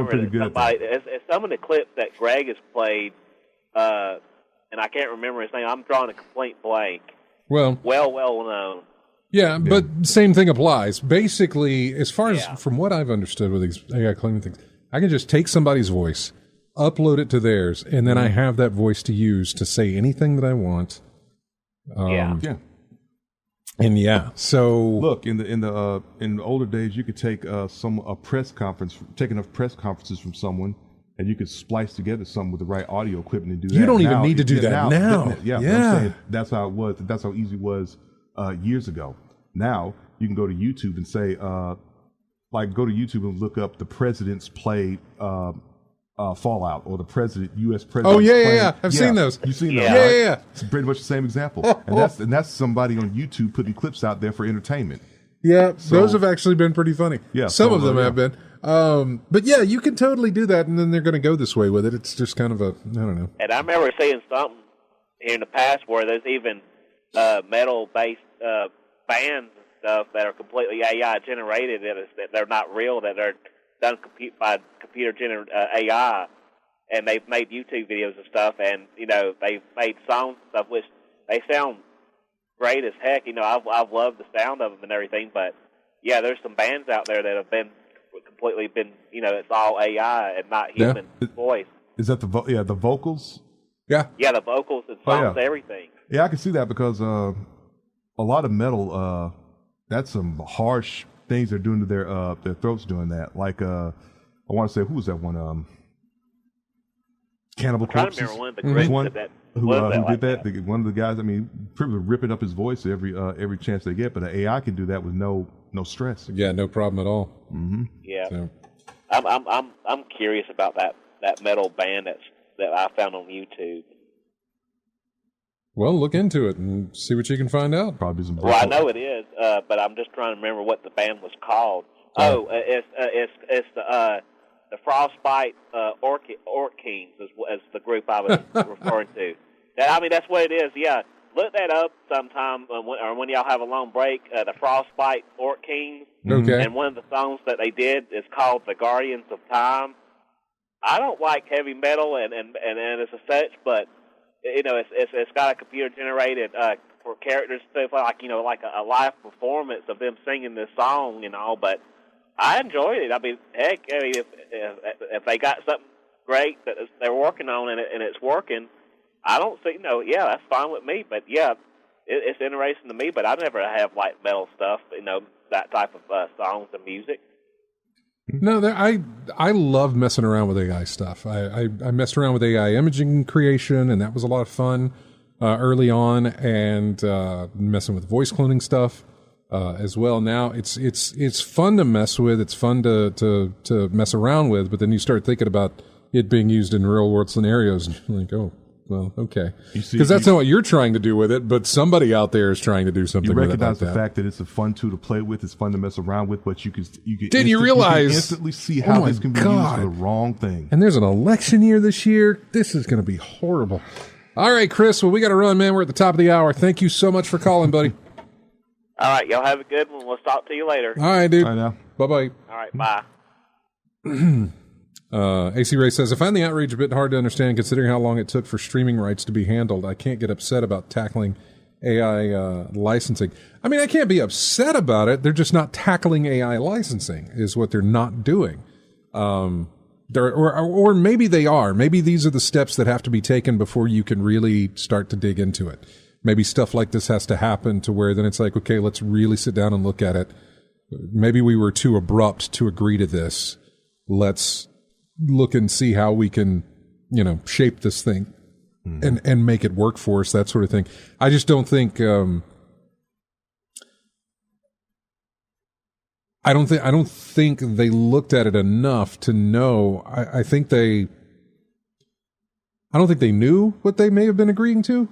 pretty good at that. It's some of the clips that Greg has played, and I can't remember his name. I'm drawing a complete blank. Well known. Yeah, but same thing applies. Basically, as far as from what I've understood with these AI cloning things, I can just take somebody's voice, upload it to theirs, and then I have that voice to use to say anything that I want. So look, in the older days, you could take a press conference, take enough press conferences from someone, and you could splice together something with the right audio equipment and do that. You don't even need to do that now. I'm saying that's how it was. That's how easy it was years ago. Now you can go to YouTube and say, go to YouTube and look up the president's play Fallout or the U.S. president. Oh yeah. I've seen those. You've seen those, right? Yeah. It's pretty much the same example, and that's somebody on YouTube putting clips out there for entertainment. Yeah, those have actually been pretty funny. Yeah, some of them have been. But yeah, you can totally do that, and then they're going to go this way with it. It's just kind of I don't know. And I remember seeing something in the past where there's even metal-based bands and stuff that are completely AI generated, that they're not real, that are done by computer-generated AI, and they've made YouTube videos and stuff, and they've made songs and stuff which they sound great as heck. I've loved the sound of them and everything, but yeah, there's some bands out there that have been completely been, it's all AI and not human voice. Is that the vocals? Yeah. Yeah, the vocals and songs, everything. Yeah, I can see that because a lot of metal, that's some harsh things they're doing to their throats doing that. Like, I want to say, who was that one? Cannibal Corpse. I'm trying to remember one of the groups who did that. One of the guys, pretty ripping up his voice every chance they get, but the AI can do that with no stress. Yeah, no problem at all. Mm-hmm. Yeah. So. I'm curious about that metal band that I found on YouTube. Well, look into it and see what you can find out. Probably some. Well, I know it is, but I'm just trying to remember what the band was called. It's the Frostbite Orc Kings as the group I was referring to. That's what it is. Yeah, look that up sometime, or when y'all have a long break. The Frostbite Orc Kings. Okay. And one of the songs that they did is called "The Guardians of Time." I don't like heavy metal and as such, but it's got a computer generated for characters stuff like a live performance of them singing this song and all. But I enjoyed it. Heck, if they got something great that they're working on and it's working, I don't see that's fine with me. But yeah, it's interesting to me. But I never have like metal stuff, that type of songs and music. No, I love messing around with AI stuff. I messed around with AI imaging creation, and that was a lot of fun early on, and messing with voice cloning stuff as well. Now it's fun to mess with. It's fun to mess around with, but then you start thinking about it being used in real world scenarios, and you're like, oh. Well, okay. Because that's not what you're trying to do with it, but somebody out there is trying to do something with it. You recognize the fact that it's a fun tool to play with, it's fun to mess around with, but you can instantly see how this can be used for the wrong thing. And there's an election year this year. This is going to be horrible. All right, Chris. Well, we got to run, man. We're at the top of the hour. Thank you so much for calling, buddy. All right, y'all have a good one. We'll talk to you later. All right, dude. Bye now. Bye-bye. All right, bye. AC Ray says, I find the outrage a bit hard to understand considering how long it took for streaming rights to be handled. I can't get upset about tackling AI licensing. I can't be upset about it. They're just not tackling AI licensing is what they're not doing. Or maybe they are. Maybe these are the steps that have to be taken before you can really start to dig into it. Maybe stuff like this has to happen to where then it's like, okay, let's really sit down and look at it. Maybe we were too abrupt to agree to this. Let's look and see how we can, shape this thing and make it work for us, that sort of thing. I just don't think, I don't think they looked at it enough to know. I don't think they knew what they may have been agreeing to.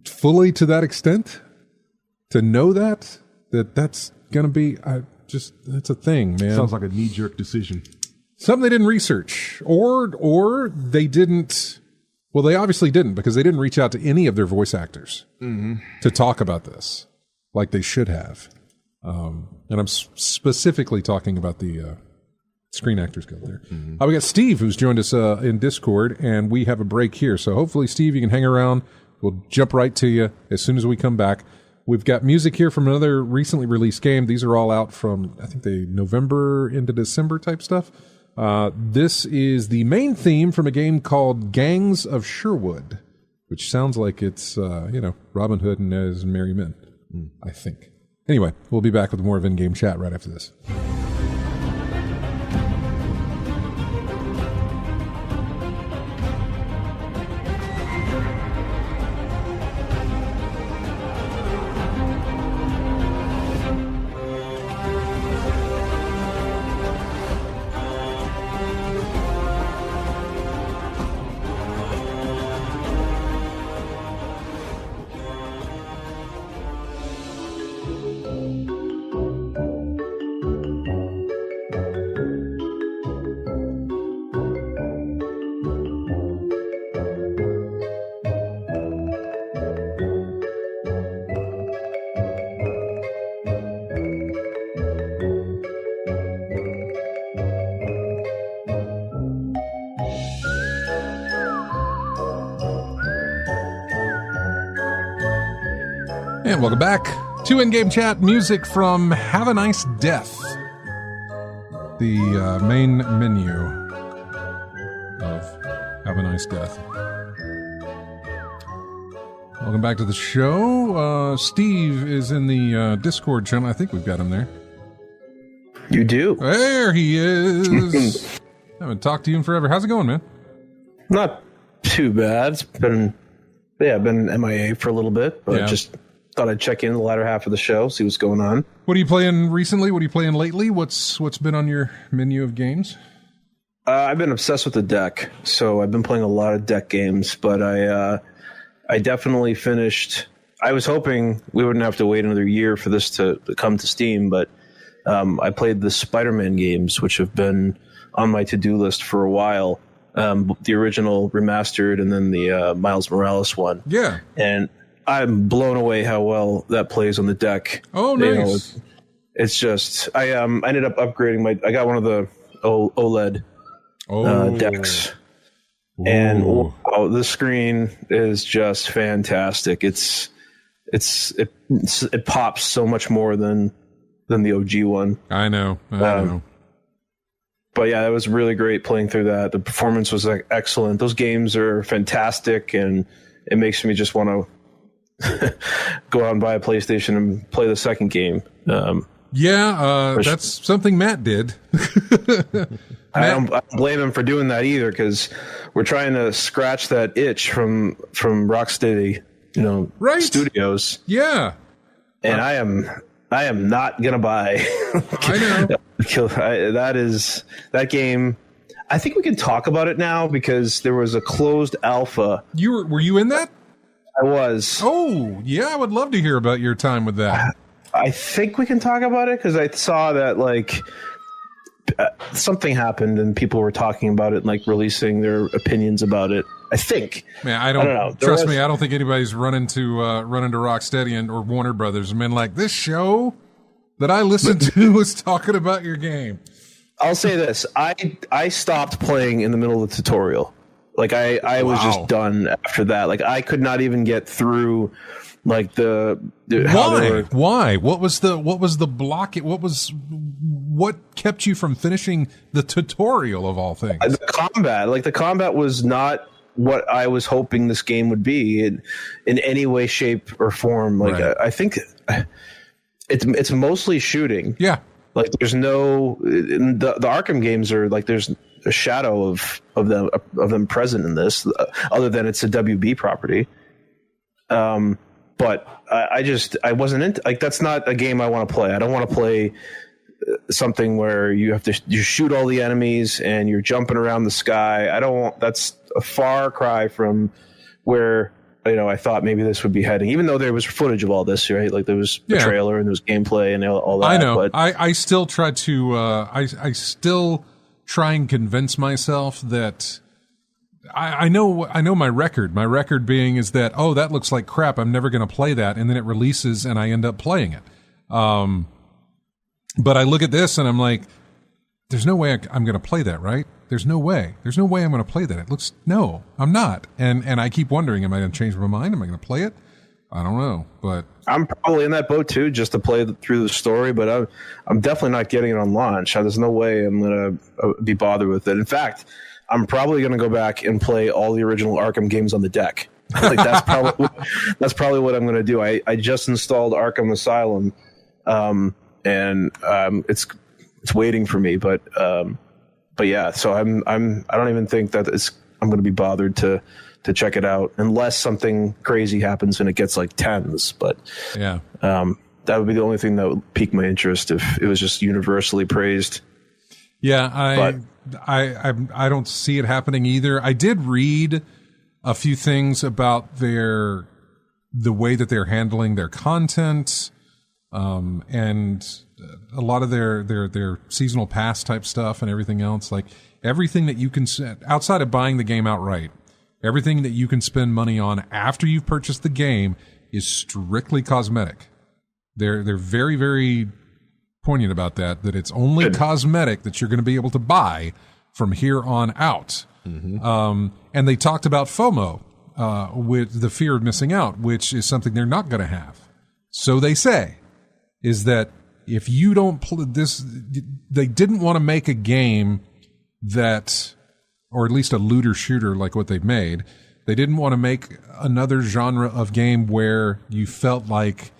Fully to that extent, to know that's going to be, that's a thing, man. Sounds like a knee-jerk decision. Something they didn't research, or they didn't. Well, they obviously didn't because they didn't reach out to any of their voice actors to talk about this, like they should have. And I'm specifically talking about the Screen Actors Guild there. We got Steve who's joined us in Discord, and we have a break here. So hopefully, Steve, you can hang around. We'll jump right to you as soon as we come back. We've got music here from another recently released game. These are all out from, I think, the November into December type stuff. This is the main theme from a game called Gangs of Sherwood, which sounds like it's, Robin Hood and as merry men, I think. Anyway, we'll be back with more of in-game chat right after this. And welcome back. To in-game chat, music from Have a Nice Death, the main menu of Have a Nice Death. Welcome back to the show. Steve is in the Discord channel. I think we've got him there. You do. There he is. I haven't talked to you in forever. How's it going, man? Not too bad. It's been MIA for a little bit, but just thought I'd check in the latter half of the show, see what's going on. What are you playing recently? What are you playing lately? What's been on your menu of games? I've been obsessed with the deck, so I've been playing a lot of deck games, but I definitely finished. I was hoping we wouldn't have to wait another year for this to come to Steam, but I played the Spider-Man games, which have been on my to-do list for a while. The original remastered and then the Miles Morales one. Yeah. And I'm blown away how well that plays on the deck. Oh, nice. It's just, I ended up upgrading I got one of the OLED decks. Ooh. And the screen is just fantastic. It pops so much more than the OG one. I know. But yeah, it was really great playing through that. The performance was excellent. Those games are fantastic, and it makes me just want to go out and buy a PlayStation and play the second game. That's something Matt did. I don't blame him for doing that either, because we're trying to scratch that itch from Rocksteady, studios. Yeah, and I am not gonna buy. I know. That game. I think we can talk about it now because there was a closed alpha. Were you in that? I was. Oh, yeah, I would love to hear about your time with that. I think we can talk about it because I saw that something happened and people were talking about it and releasing their opinions about it. I think. Man, I don't know. Trust me, I don't think anybody's run into Rocksteady or Warner Brothers and been like, this show that I listened to was talking about your game. I'll say this: I stopped playing in the middle of the tutorial. I was just done after that. I could not even get through the Why? What was the block? What kept you from finishing the tutorial of all things? The combat. The combat was not what I was hoping this game would be in any way, shape, or form. Right. I think it's mostly shooting. Yeah. There's no the Arkham games are there's a shadow of them present in this, other than it's a WB property. But I wasn't into that's not a game I want to play. I don't want to play something where you shoot all the enemies and you're jumping around the sky. That's a far cry from where I thought maybe this would be heading, even though there was footage of all this, right? There was a trailer and there was gameplay and all that. I know. But I still try to, I still try and convince myself that I know my record. My record being is that, that looks like crap. I'm never going to play that. And then it releases and I end up playing it. But I look at this and I'm like, there's no way I'm going to play that, right? There's no way I'm going to play that. No, I'm not. And I keep wondering, am I going to change my mind? Am I going to play it? I don't know, but I'm probably in that boat too, just to play through the story, but I'm definitely not getting it on launch. There's no way I'm going to be bothered with it. In fact, I'm probably going to go back and play all the original Arkham games on the deck. That's probably what I'm going to do. I just installed Arkham Asylum, and it's waiting for me, but yeah, so I don't even think that I'm going to be bothered to check it out unless something crazy happens and it gets 10s. But yeah, that would be the only thing that would pique my interest if it was just universally praised. Yeah, I don't see it happening either. I did read a few things about the way that they're handling their content, and a lot of their seasonal pass type stuff and everything else. Everything that you can, outside of buying the game outright, everything that you can spend money on after you've purchased the game is strictly cosmetic. They're very, very poignant about that it's only cosmetic that you're going to be able to buy from here on out. Mm-hmm. And they talked about FOMO, with the fear of missing out, which is something they're not going to have. so they say, is that if you don't play this, they didn't want to make a game that, or at least a looter shooter like what they've made. They didn't want to make another genre of game where you felt like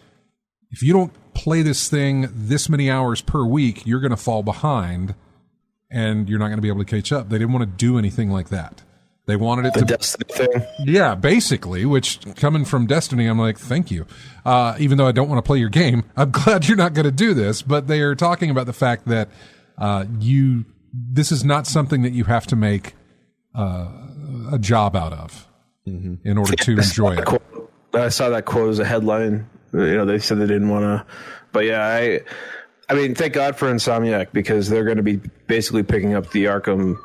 if you don't play this thing this many hours per week, you're going to fall behind and you're not going to be able to catch up. They didn't want to do anything like that. They wanted it the Destiny thing. Yeah, basically, which coming from Destiny, I'm like, thank you. Even though I don't want to play your game, I'm glad you're not going to do this. But they are talking about the fact that this is not something that you have to make a job out of in order to enjoy it. I saw that quote as a headline. They said they didn't want to, but yeah, I mean, thank God for Insomniac, because they're going to be basically picking up the Arkham,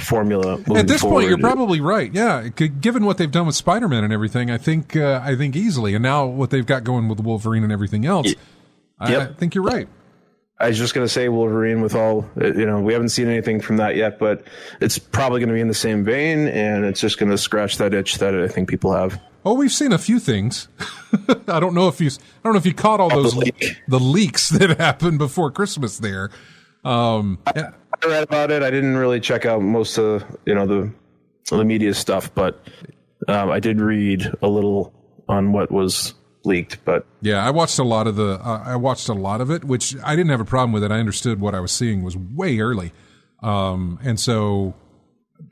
formula. At this forward. point, you're probably right. Yeah, given what they've done with Spider-Man and everything, I think easily, and now what they've got going with Wolverine and everything else, I think you're right. I was just going to say Wolverine with all, we haven't seen anything from that yet, but it's probably going to be in the same vein, and it's just going to scratch that itch that I think people have. Oh, we've seen a few things. I don't know if you caught all those the leaks that happened before Christmas there. I read about it. I didn't really check out most of the media stuff, but I did read a little on what was leaked. But yeah, I watched a lot of it, which I didn't have a problem with it. I understood what I was seeing was way early, and so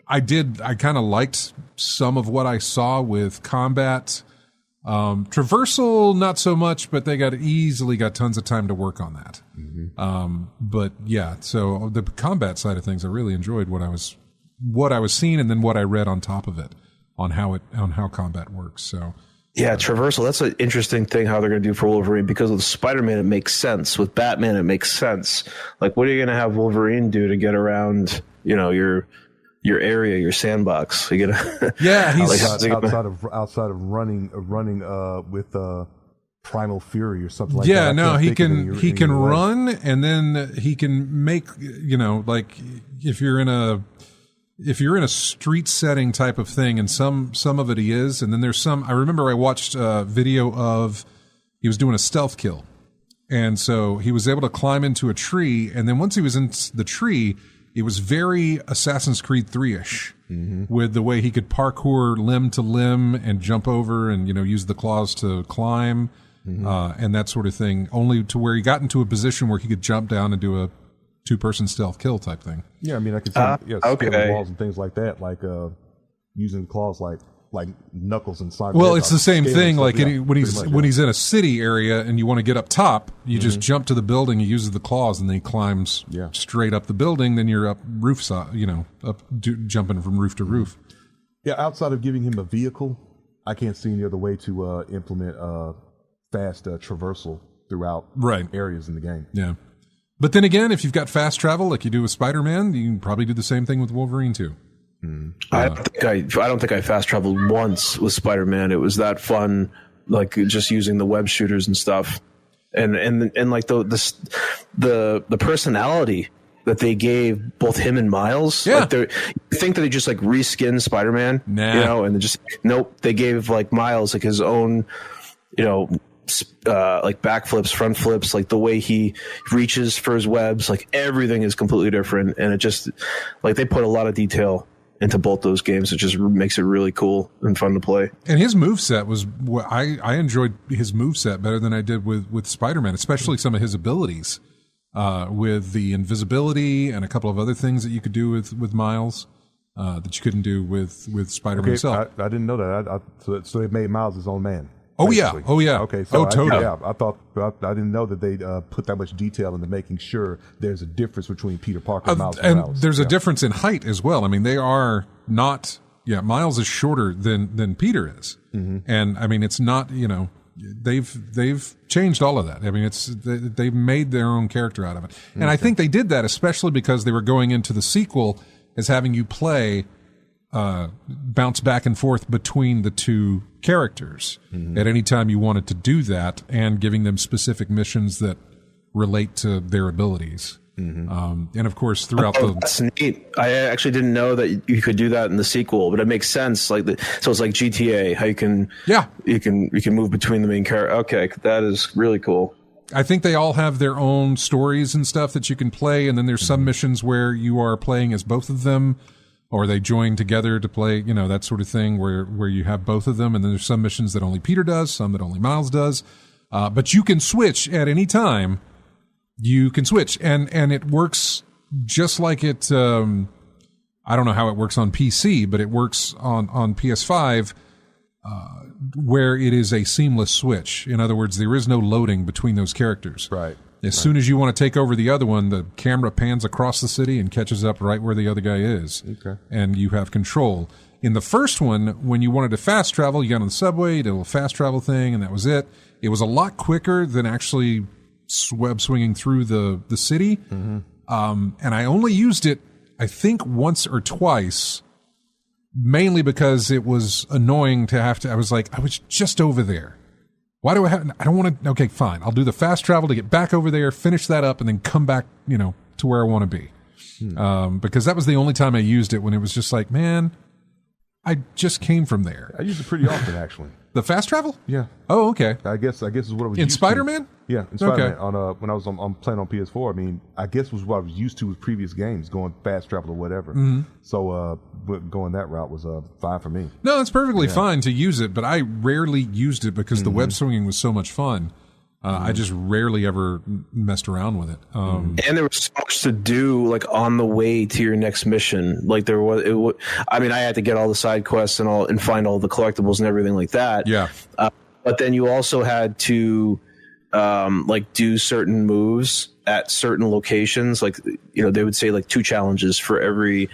I kind of liked some of what I saw with combat. Traversal, not so much, but they easily got tons of time to work on that. But yeah, so the combat side of things, I really enjoyed what I was seeing, and then what I read on top of it on how combat works. So yeah, traversal, that's an interesting thing how they're going to do for Wolverine, because with Spider-Man it makes sense. With Batman it makes sense. Like, what are you going to have Wolverine do to get around, your area, your sandbox? You gonna he's outside of running with Primal Fury or something like that. Yeah, no, he can run, and then he can make like if you're in a street setting type of thing, and some of it he is, and then there's some. I remember I watched a video of he was doing a stealth kill, and so he was able to climb into a tree, and then once he was in the tree, it was very Assassin's Creed 3-ish with the way he could parkour limb to limb and jump over and, use the claws to climb and that sort of thing, only to where he got into a position where he could jump down and do a two-person stealth kill type thing. Yeah, I mean, I could see scaling walls and things like that, like using claws like Knuckles and Sonic. Well, it's the same thing. Like when he's in a city area and you want to get up top, you just jump to the building. He uses the claws and then he climbs straight up the building. Then you're up roof side, jumping from roof to roof. Yeah, outside of giving him a vehicle, I can't see any other way to implement fast traversal throughout areas in the game. Yeah, but then again, if you've got fast travel like you do with Spider-Man, you can probably do the same thing with Wolverine too. I don't think I fast traveled once with Spider-Man. It was that fun, like just using the web shooters and stuff, and like the personality that they gave both him and Miles. Yeah. Like you think that they just like reskinned Spider-Man, and they just nope. They gave like Miles like his own, like backflips, front flips, like the way he reaches for his webs, like everything is completely different, and it just like they put a lot of detail into both those games. It just makes it really cool and fun to play. And his moveset was, I enjoyed his moveset better than I did with Spider-Man, especially some of his abilities with the invisibility and a couple of other things that you could do with Miles that you couldn't do with Spider-Man himself. I didn't know that. So they made Miles his own man. Oh basically. yeah. Okay. So totally. I didn't know that they put that much detail into making sure there's a difference between Peter Parker and Miles Morales. And there's a difference in height as well. I mean, they are not. Yeah, Miles is shorter than Peter is, and I mean, it's not. They've changed all of that. I mean, they've made their own character out of it, and I think they did that especially because they were going into the sequel as having you play. Bounce back and forth between the two characters at any time you wanted to do that, and giving them specific missions that relate to their abilities. And of course, throughout that's neat. I actually didn't know that you could do that in the sequel, but it makes sense. So it's like GTA, how you can move between the main character. Okay, that is really cool. I think they all have their own stories and stuff that you can play, and then there's some missions where you are playing as both of them, or they join together to play, that sort of thing where you have both of them, and then there's some missions that only Peter does, some that only Miles does. But you can switch at any time. You can switch, and it works just like it. I don't know how it works on PC, but it works on PS5, where it is a seamless switch. In other words, there is no loading between those characters. Right. As soon as you want to take over the other one, the camera pans across the city and catches up right where the other guy is. Okay. And you have control. In the first one, when you wanted to fast travel, you got on the subway, you did a little fast travel thing, and that was it. It was a lot quicker than actually web swinging through the city. And I only used it, I think, once or twice, mainly because it was annoying to have to. I was like, I was just over there. Why do I don't want to. Okay, fine. I'll do the fast travel to get back over there, finish that up, and then come back, to where I want to be. Because that was the only time I used it, when it was just like, man, I just came from there. I use it pretty often, actually. The fast travel? Yeah. Oh, okay. I guess is what I was in used Spider-Man? To. Yeah, in Spider-Man. Okay. When I was playing on PS4, I mean, I guess was what I was used to with previous games, going fast travel or whatever. So going that route was fine for me. No, it's perfectly fine to use it, but I rarely used it because the web swinging was so much fun. I just rarely ever messed around with it. And there was so much to do, like on the way to your next mission. Like I had to get all the side quests and find all the collectibles and everything like that. Yeah. But then you also had to do certain moves at certain locations. Like, they would say like 2 challenges for every,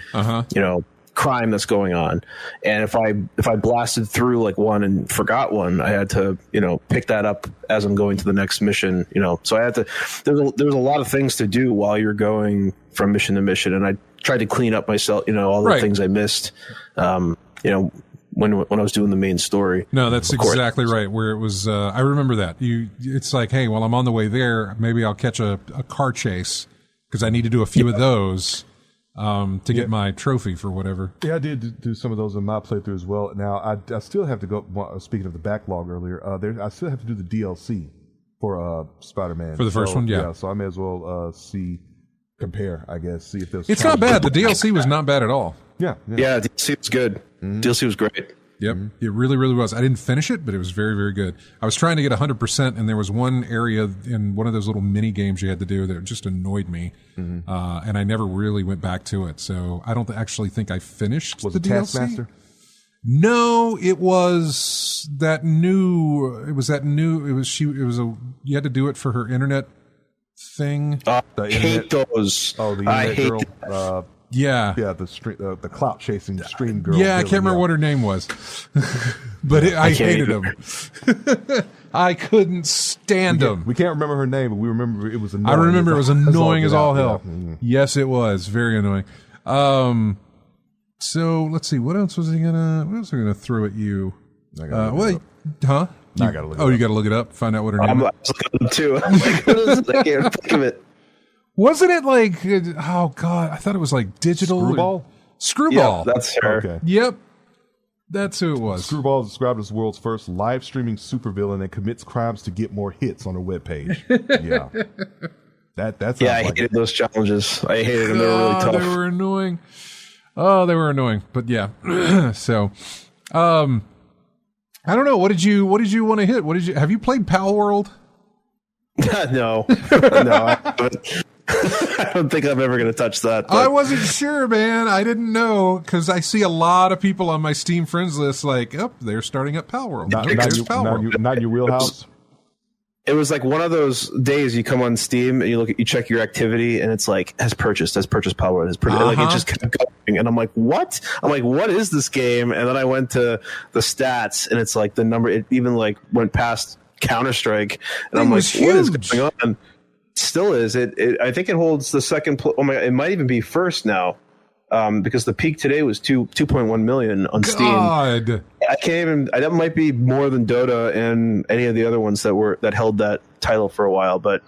crime that's going on. And if I blasted through like one and forgot one, I had to, pick that up as I'm going to the next mission, so I had to, there was a lot of things to do while you're going from mission to mission. And I tried to clean up myself, all the things I missed, when I was doing the main story. No, that's exactly right. Where it was, I remember that. It's like, hey, while I'm on the way there, maybe I'll catch a car chase because I need to do a few of those to get my trophy for whatever. Yeah, I did do some of those in my playthrough as well. Now, I still have to go, speaking of the backlog earlier, I still have to do the DLC for Spider-Man. For the first one, yeah. So I may as well compare, I guess, see if there's... It's not bad. The DLC was not bad at all. Yeah, DLC was good. DLC was great. Yep, it really, really was. I didn't finish it, but it was very, very good. I was trying to get 100%, and there was one area in one of those little mini games you had to do that just annoyed me, and I never really went back to it. So I don't actually think I finished the DLC. Taskmaster? No, it was that new. You had to do it for her internet thing. I hate those. Oh, the internet girl. Yeah, the clout chasing stream girl. Yeah, I can't remember what her name was, but I hated him. I couldn't stand him. We can't remember her name, but we remember it was annoying. I remember it was annoying as all hell. Yeah. Yes, it was very annoying. So let's see, what else was gonna throw at you? Huh? I gotta look. You got to look it up. Find out what her name. I'm looking too. I'm like, what is it? I can't think of it. Wasn't it like, oh God, I thought it was like digital. Screwball. Yeah, that's her. Okay. Yep. That's who it was. Screwball is described as the world's first live streaming supervillain and commits crimes to get more hits on her webpage. Yeah. That's I hated those challenges. I hated them. They were really tough. They were annoying. Oh, they were annoying. But yeah. So, I don't know. What did you want to hit? Have you played Palworld? No, I haven't. I don't think I'm ever going to touch that. But. I wasn't sure, man. I didn't know because I see a lot of people on my Steam friends list like, they're starting up Palworld. Not in your wheelhouse. It was like one of those days you come on Steam and you check your activity and it's like has purchased Palworld, like it just kept going and I'm like, what? What is this game? And then I went to the stats and it's like the number. It even like went past Counter-Strike and I'm like, what is going on? Still is it I think it holds the second it might even be first now because the peak today was 2.1 million on Steam. I can't even that might be more than Dota and any of the other ones that held that title for a while, but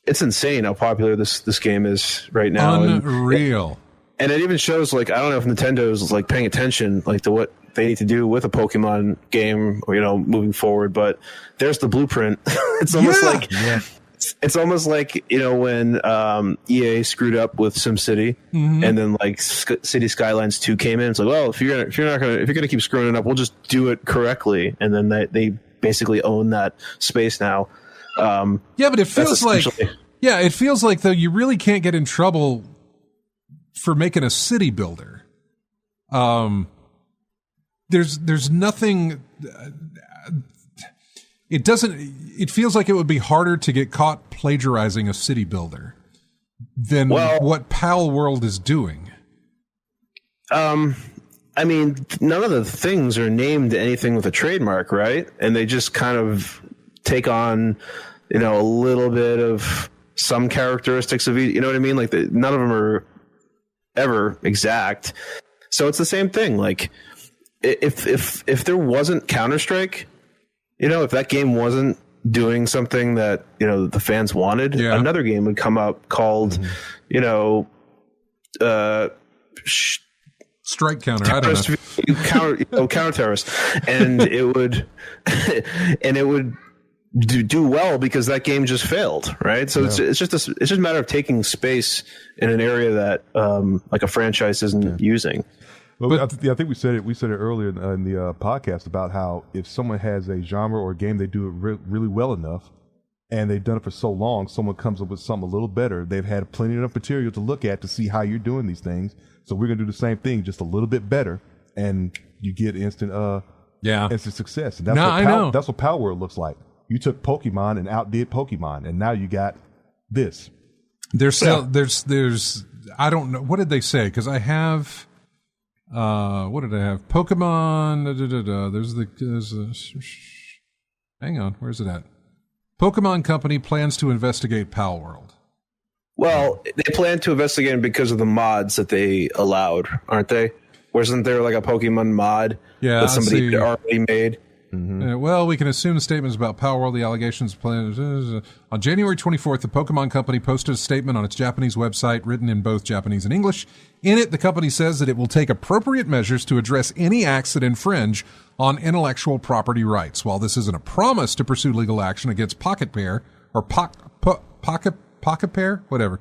it's insane how popular this game is right now. Unreal. And it even shows, like, I don't know if Nintendo's like paying attention, like, to what they need to do with a Pokemon game, you know, moving forward. But there's the blueprint. It's almost it's almost like, you know, when EA screwed up with SimCity, and then like City Skylines 2 came in. It's like, well, if you're gonna keep screwing it up, we'll just do it correctly. And then they basically own that space now. Yeah, but it feels like though you really can't get in trouble for making a city builder. There's nothing. It feels like it would be harder to get caught plagiarizing a city builder than what Palworld is doing. I mean, none of the things are named anything with a trademark, right? And they just kind of take on, you know, a little bit of some characteristics of each. You know what I mean? Like, none of them are ever exact. So it's the same thing. Like, if there wasn't Counter-Strike, you know, if that game wasn't doing something that, you know, the fans wanted, another game would come up called, you know, Strike Counter. I don't know. Counter terrorist, and it would do well because that game just failed, right? So it's just a matter of taking space in an area that like a franchise isn't using. Well, I think we said it earlier in the podcast about how if someone has a genre or a game, they do it really well enough, and they've done it for so long, someone comes up with something a little better. They've had plenty enough material to look at to see how you're doing these things. So we're gonna do the same thing, just a little bit better, and you get instant success. And that's what Palworld looks like. You took Pokemon and outdid Pokemon, and now you got this. There's I don't know, what did they say? Because I have. What did I have? Pokemon. Hang on, where's it at? Pokemon Company plans to investigate Palworld. Well, they plan to investigate because of the mods that they allowed, aren't they? Wasn't there like a Pokemon mod that somebody already made? Well, we can assume the statements about Palworld, the allegations. On January 24th, the Pokemon Company posted a statement on its Japanese website written in both Japanese and English. In it, the company says that it will take appropriate measures to address any acts that infringe on intellectual property rights. While this isn't a promise to pursue legal action against Pocket Pair, or Pocket Pair, whatever,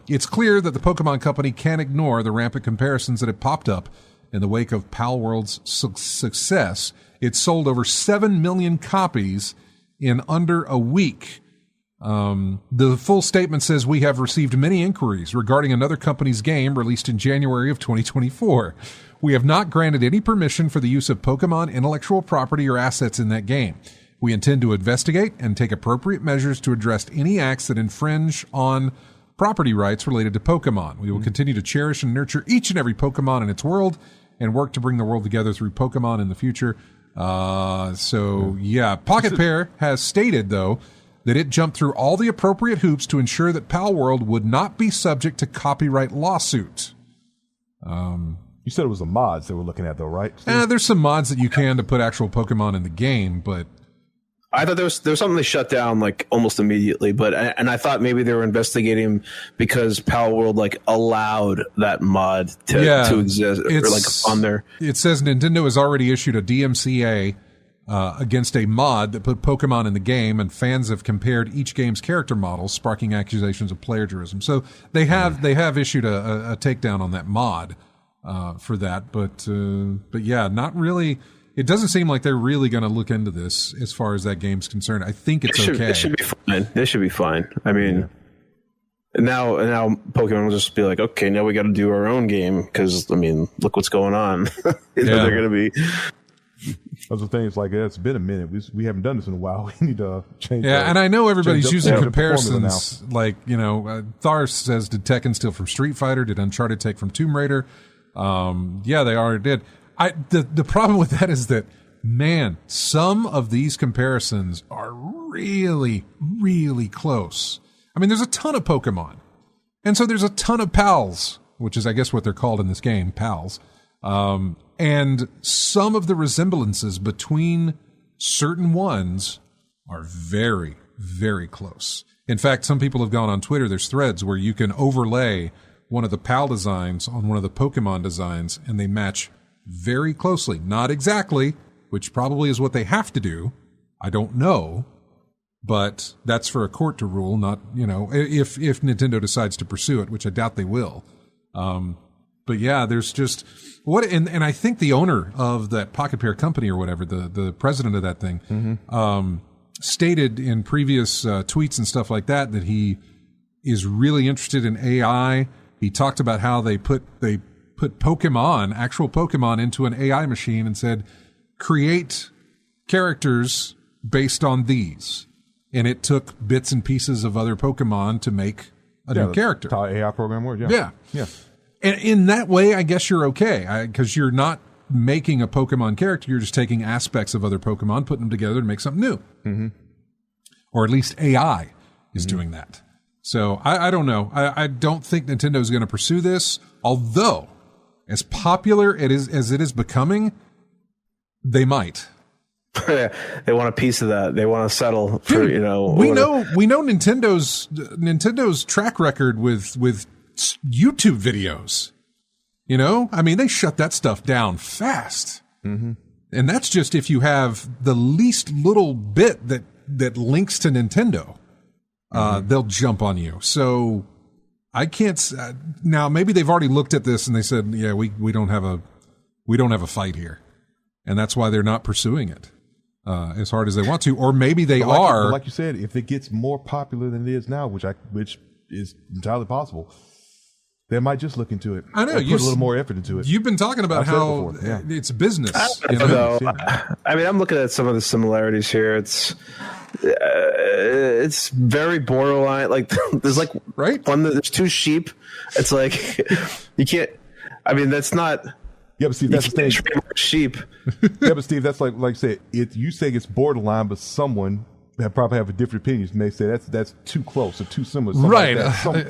it's clear that the Pokemon Company can't ignore the rampant comparisons that have popped up in the wake of Palworld's success. It sold over 7 million copies in under a week. The full statement says, we have received many inquiries regarding another company's game released in January of 2024. We have not granted any permission for the use of Pokemon intellectual property or assets in that game. We intend to investigate and take appropriate measures to address any acts that infringe on property rights related to Pokemon. We will continue to cherish and nurture each and every Pokemon in its world and work to bring the world together through Pokemon in the future. Pocket Pair has stated, though, that it jumped through all the appropriate hoops to ensure that Palworld would not be subject to copyright lawsuit. You said it was the mods they were looking at, though, right? There's some mods that you can to put actual Pokemon in the game, but I thought there was something they shut down like almost immediately, and I thought maybe they were investigating because Palworld like allowed that mod to exist or like on there. It says Nintendo has already issued a DMCA against a mod that put Pokemon in the game, and fans have compared each game's character models, sparking accusations of plagiarism. So they have issued a takedown on that mod for that, but yeah, not really. It doesn't seem like they're really going to look into this as far as that game's concerned. I think it's okay. It should be fine. They should be fine. I mean, now Pokemon will just be like, okay, now we got to do our own game because, I mean, look what's going on. They're going to be. That's the thing. It's like, it's been a minute. We haven't done this in a while. We need to change. Yeah, and I know everybody's using comparisons. Like, Thar says, did Tekken steal from Street Fighter? Did Uncharted take from Tomb Raider? Yeah, they already did. The problem with that is that, man, some of these comparisons are really, really close. I mean, there's a ton of Pokemon. And so there's a ton of pals, which is, I guess, what they're called in this game, pals. And some of the resemblances between certain ones are very, very close. In fact, some people have gone on Twitter. There's threads where you can overlay one of the PAL designs on one of the Pokemon designs, and they match very closely. Not exactly, which probably is what they have to do. I don't know, but that's for a court to rule, not, if Nintendo decides to pursue it, which I doubt they will. But yeah, there's just and I think the owner of that Pocket Pair company or whatever, the president of that thing, stated in previous tweets and stuff like that he is really interested in AI. He talked about how they put Pokemon, actual Pokemon, into an AI machine and said, create characters based on these. And it took bits and pieces of other Pokemon to make a new character. How AI program works, Yeah. And in that way, I guess you're okay, because you're not making a Pokemon character. You're just taking aspects of other Pokemon, putting them together to make something new. Mm-hmm. Or at least AI is doing that. So I don't know. I don't think Nintendo is going to pursue this, although as popular as it is becoming, they might. They want a piece of that. They want to settle for, We know Nintendo's track record with YouTube videos. I mean, they shut that stuff down fast. Mm-hmm. And that's just if you have the least little bit that links to Nintendo. They'll jump on you. So I can't now. Maybe they've already looked at this and they said, "Yeah, we don't have a fight here," and that's why they're not pursuing it as hard as they want to. Or maybe they are. Like you said, if it gets more popular than it is now, which is entirely possible, they might just look into it. I know, put a little more effort into it. You've been talking about how it's business. I mean, I'm looking at some of the similarities here. It's very borderline. Like there's there's two sheep. It's like you can't. I mean, that's not. Yeah, but Steve, that's the thing. Sheep. Yeah, but Steve, that's like you said. You say it's borderline, but someone that probably have a different opinions may say that's too close or too similar. Right. Like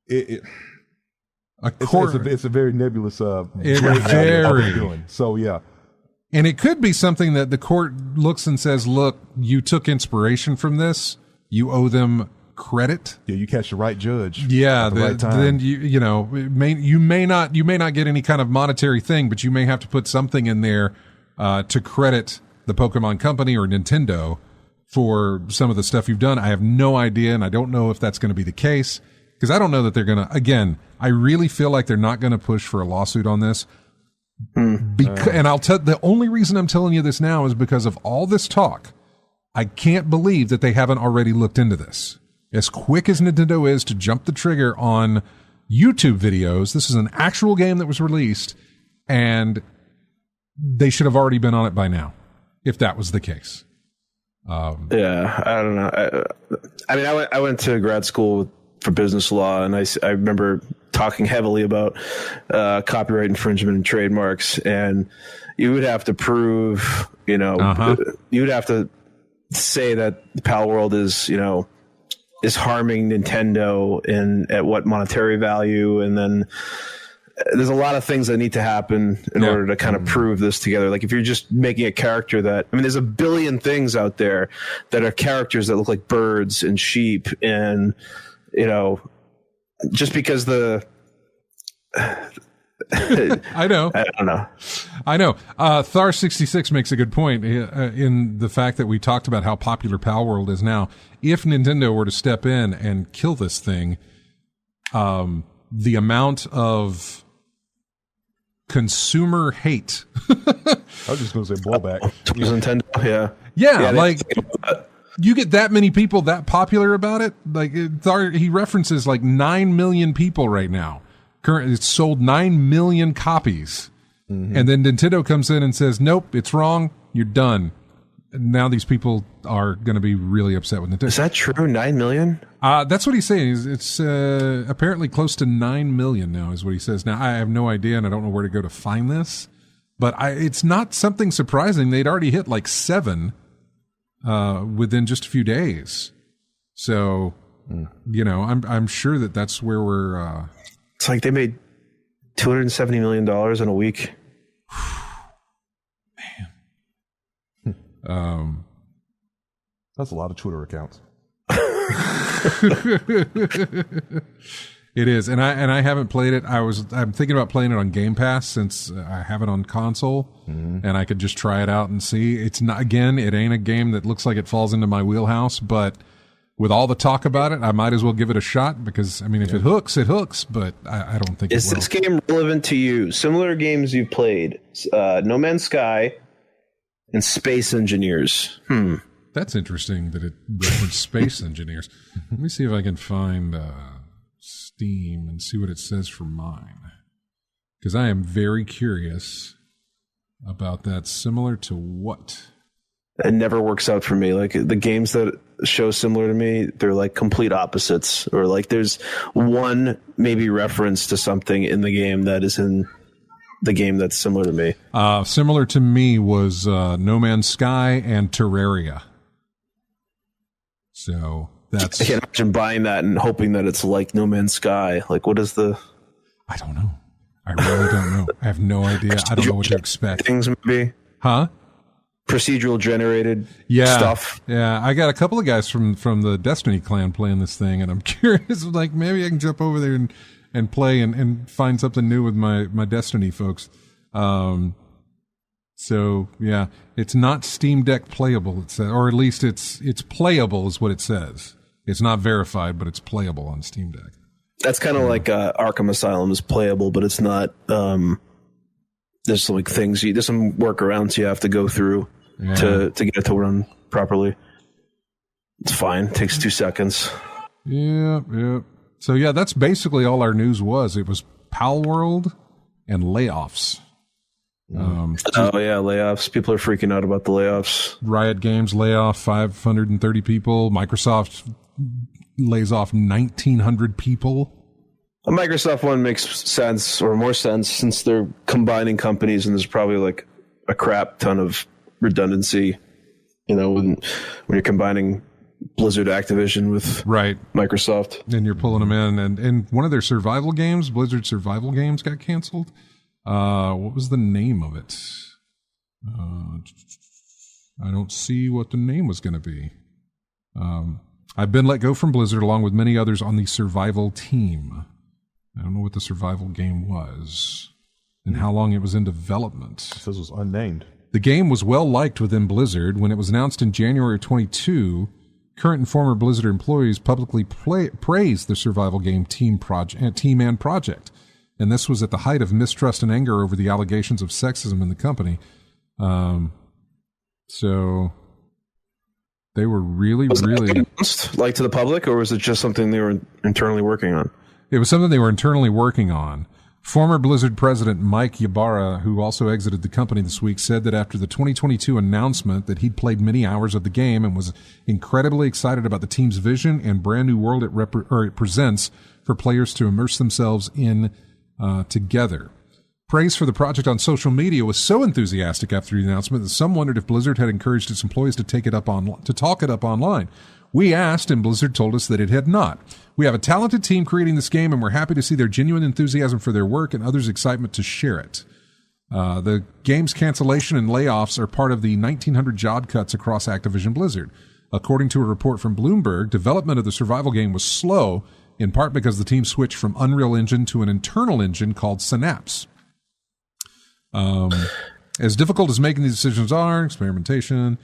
it's a very nebulous. Very. So yeah. And it could be something that the court looks and says, "Look, you took inspiration from this. You owe them credit." Yeah, you catch the right judge. Yeah, at the right time. Then you may not get any kind of monetary thing, but you may have to put something in there to credit the Pokemon Company or Nintendo for some of the stuff you've done. I have no idea, and I don't know if that's going to be the case because I don't know that they're going to. Again, I really feel like they're not going to push for a lawsuit on this. And I'll tell the only reason I'm telling you this now is because of all this talk. I can't believe that they haven't already looked into this. As quick as Nintendo is to jump the trigger on YouTube videos, this is an actual game that was released, and they should have already been on it by now, if that was the case. Yeah, I don't know. I went to grad school for business law, and I remember talking heavily about copyright infringement and trademarks, and you would have to prove, you would have to say that Palworld is harming Nintendo at what monetary value, and then there's a lot of things that need to happen in order to kind of prove this together. Like if you're just making a character there's a billion things out there that are characters that look like birds and sheep, and just because I know. I don't know. I know. Thar66 makes a good point in the fact that we talked about how popular Palworld is now. If Nintendo were to step in and kill this thing, the amount of consumer hate. I was just going to say blowback. Nintendo, yeah, like you get that many people that popular about it. Like he references like 9 million people right now. Currently, it's sold 9 million copies, and then Nintendo comes in and says, "Nope, it's wrong. You're done." And now these people are going to be really upset with Nintendo. Is that true? 9 million? That's what he's saying. It's apparently close to 9 million now, is what he says. Now I have no idea, and I don't know where to go to find this, but it's not something surprising. They'd already hit like 7 within just a few days. So, I'm sure that's where we're. It's like they made $270 million in a week. Man. That's a lot of Twitter accounts. It is, and I haven't played it. I'm thinking about playing it on Game Pass since I have it on console, and I could just try it out and see. It's not, again, it ain't a game that looks like it falls into my wheelhouse, but with all the talk about it, I might as well give it a shot because, I mean, if it hooks, it hooks, but I don't think it will. Is this game relevant to you? Similar games you've played, No Man's Sky and Space Engineers. That's interesting that it referenced Space Engineers. Let me see if I can find Steam and see what it says for mine, because I am very curious about that. Similar to what? It never works out for me. Like the games that show similar to me, they're like complete opposites, or like there's one maybe reference to something in the game that is in the game that's similar to me. Similar to me was No Man's Sky and Terraria. So that's... I can't imagine buying that and hoping that it's like No Man's Sky. Like, what is the... I don't know. I really don't know. I have no idea. I don't know what to expect. Things maybe? Huh? Procedural generated stuff. Yeah, I got a couple of guys from the Destiny clan playing this thing, and I'm curious, like, maybe I can jump over there and play and find something new with my Destiny folks. So yeah, it's not Steam Deck playable, it says, or at least it's playable is what it says. It's not verified, but it's playable on Steam Deck. That's kind of like Arkham Asylum is playable, but it's not. There's like things there's some workarounds you have to go through to get it to run properly. It's fine. It takes 2 seconds. Yeah. So yeah, that's basically all our news was. It was Palworld and layoffs. Layoffs. People are freaking out about the layoffs. Riot Games lay off 530 people. Microsoft lays off 1,900 people. The Microsoft one makes sense, or more sense, since they're combining companies, and there's probably like a crap ton of redundancy. You know, when you're combining Blizzard Activision with Microsoft, and you're pulling them in, and one of their survival games, Blizzard survival games, got canceled. What was the name of it? I don't see what the name was going to be. I've been let go from Blizzard along with many others on the survival team. I don't know what the survival game was and how long it was in development. It says it was unnamed. The game was well liked within Blizzard. When it was announced in January of 22, current and former Blizzard employees publicly praised the survival game team and project. And this was at the height of mistrust and anger over the allegations of sexism in the company. So they were really... announced, like, to the public, or was it just something they were internally working on? It was something they were internally working on. Former Blizzard president Mike Ybarra, who also exited the company this week, said that after the 2022 announcement that he'd played many hours of the game and was incredibly excited about the team's vision and brand new world it presents for players to immerse themselves in together. Praise for the project on social media was so enthusiastic after the announcement that some wondered if Blizzard had encouraged its employees to talk it up online. We asked, and Blizzard told us that it had not. We have a talented team creating this game, and we're happy to see their genuine enthusiasm for their work and others' excitement to share it. The game's cancellation and layoffs are part of the 1,900 job cuts across Activision Blizzard. According to a report from Bloomberg, development of the survival game was slow, in part because the team switched from Unreal Engine to an internal engine called Synapse. As difficult as making these decisions are, experimentation,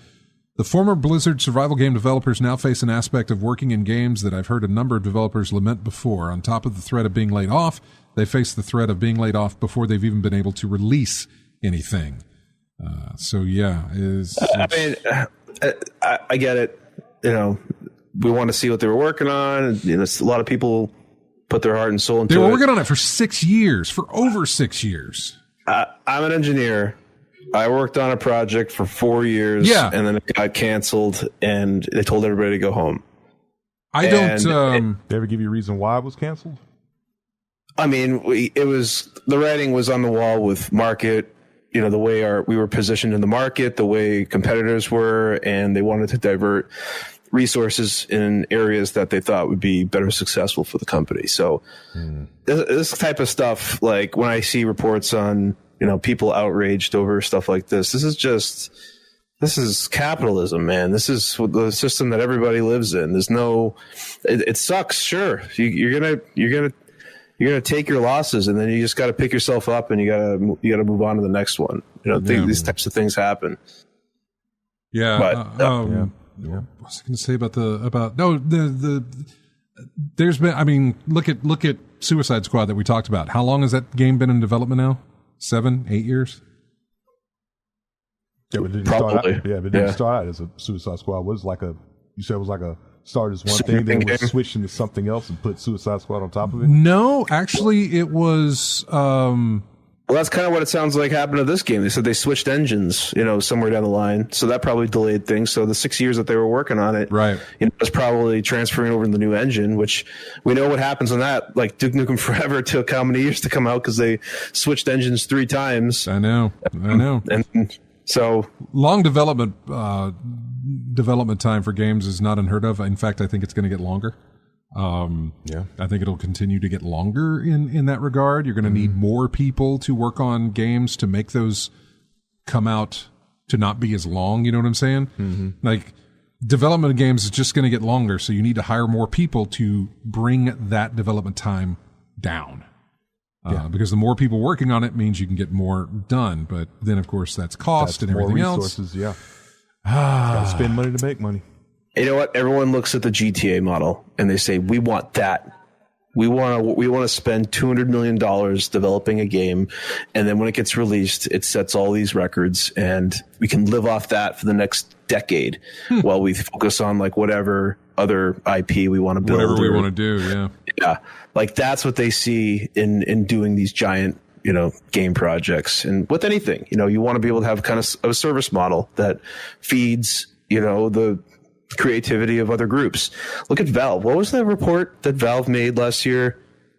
the former Blizzard survival game developers now face an aspect of working in games that I've heard a number of developers lament before. On top of the threat of being laid off, they face the threat of being laid off before they've even been able to release anything. I get it. You know, we want to see what they were working on. You know, a lot of people put their heart and soul into it. They were working on it for 6 years, for over 6 years. I'm an engineer. I worked on a project for 4 years, and then it got canceled, and they told everybody to go home. Did they ever give you a reason why it was canceled? I mean, the writing was on the wall with market, you know, the way we were positioned in the market, the way competitors were, and they wanted to divert resources in areas that they thought would be better successful for the company. So this type of stuff, like when I see reports on, you know, people outraged over stuff like this is just this is capitalism, man. This is the system that everybody lives in. There's no, it sucks. Sure. You're gonna take your losses, and then you just got to pick yourself up, and you gotta move on to the next one. These types of things happen. Yeah. But, what was I going to say about there's been, I mean, look at Suicide Squad that we talked about. How long has that game been in development now? 7, 8 years? Yeah, but it Probably. didn't start out as a Suicide Squad. You said it was like a started as one thing, then it was switched into something else and put Suicide Squad on top of it? No, actually it was well, that's kind of what it sounds like happened to this game. They said they switched engines, somewhere down the line. So that probably delayed things. So the 6 years that they were working on it, right, was probably transferring over to the new engine, which we know what happens on that. Like Duke Nukem Forever took how many years to come out because they switched engines 3 times. I know. And so long development time for games is not unheard of. In fact, I think it's going to get longer. I think it'll continue to get longer in that regard. You're going to need more people to work on games to make those come out to not be as long. You know what I'm saying? Mm-hmm. Like development of games is just going to get longer. So you need to hire more people to bring that development time down. Because the more people working on it means you can get more done. But then of course that's cost and everything else. Yeah. Gotta spend money to make money. You know what? Everyone looks at the GTA model and they say, we want that. We want to spend $200 million developing a game. And then when it gets released, it sets all these records and we can live off that for the next decade while we focus on like whatever other IP we want to build. Whatever we want to do. Yeah. Yeah. Like that's what they see in doing these giant, game projects. And with anything, you want to be able to have kind of a service model that feeds, the creativity of other groups. Look at Valve. What was that report that Valve made last year?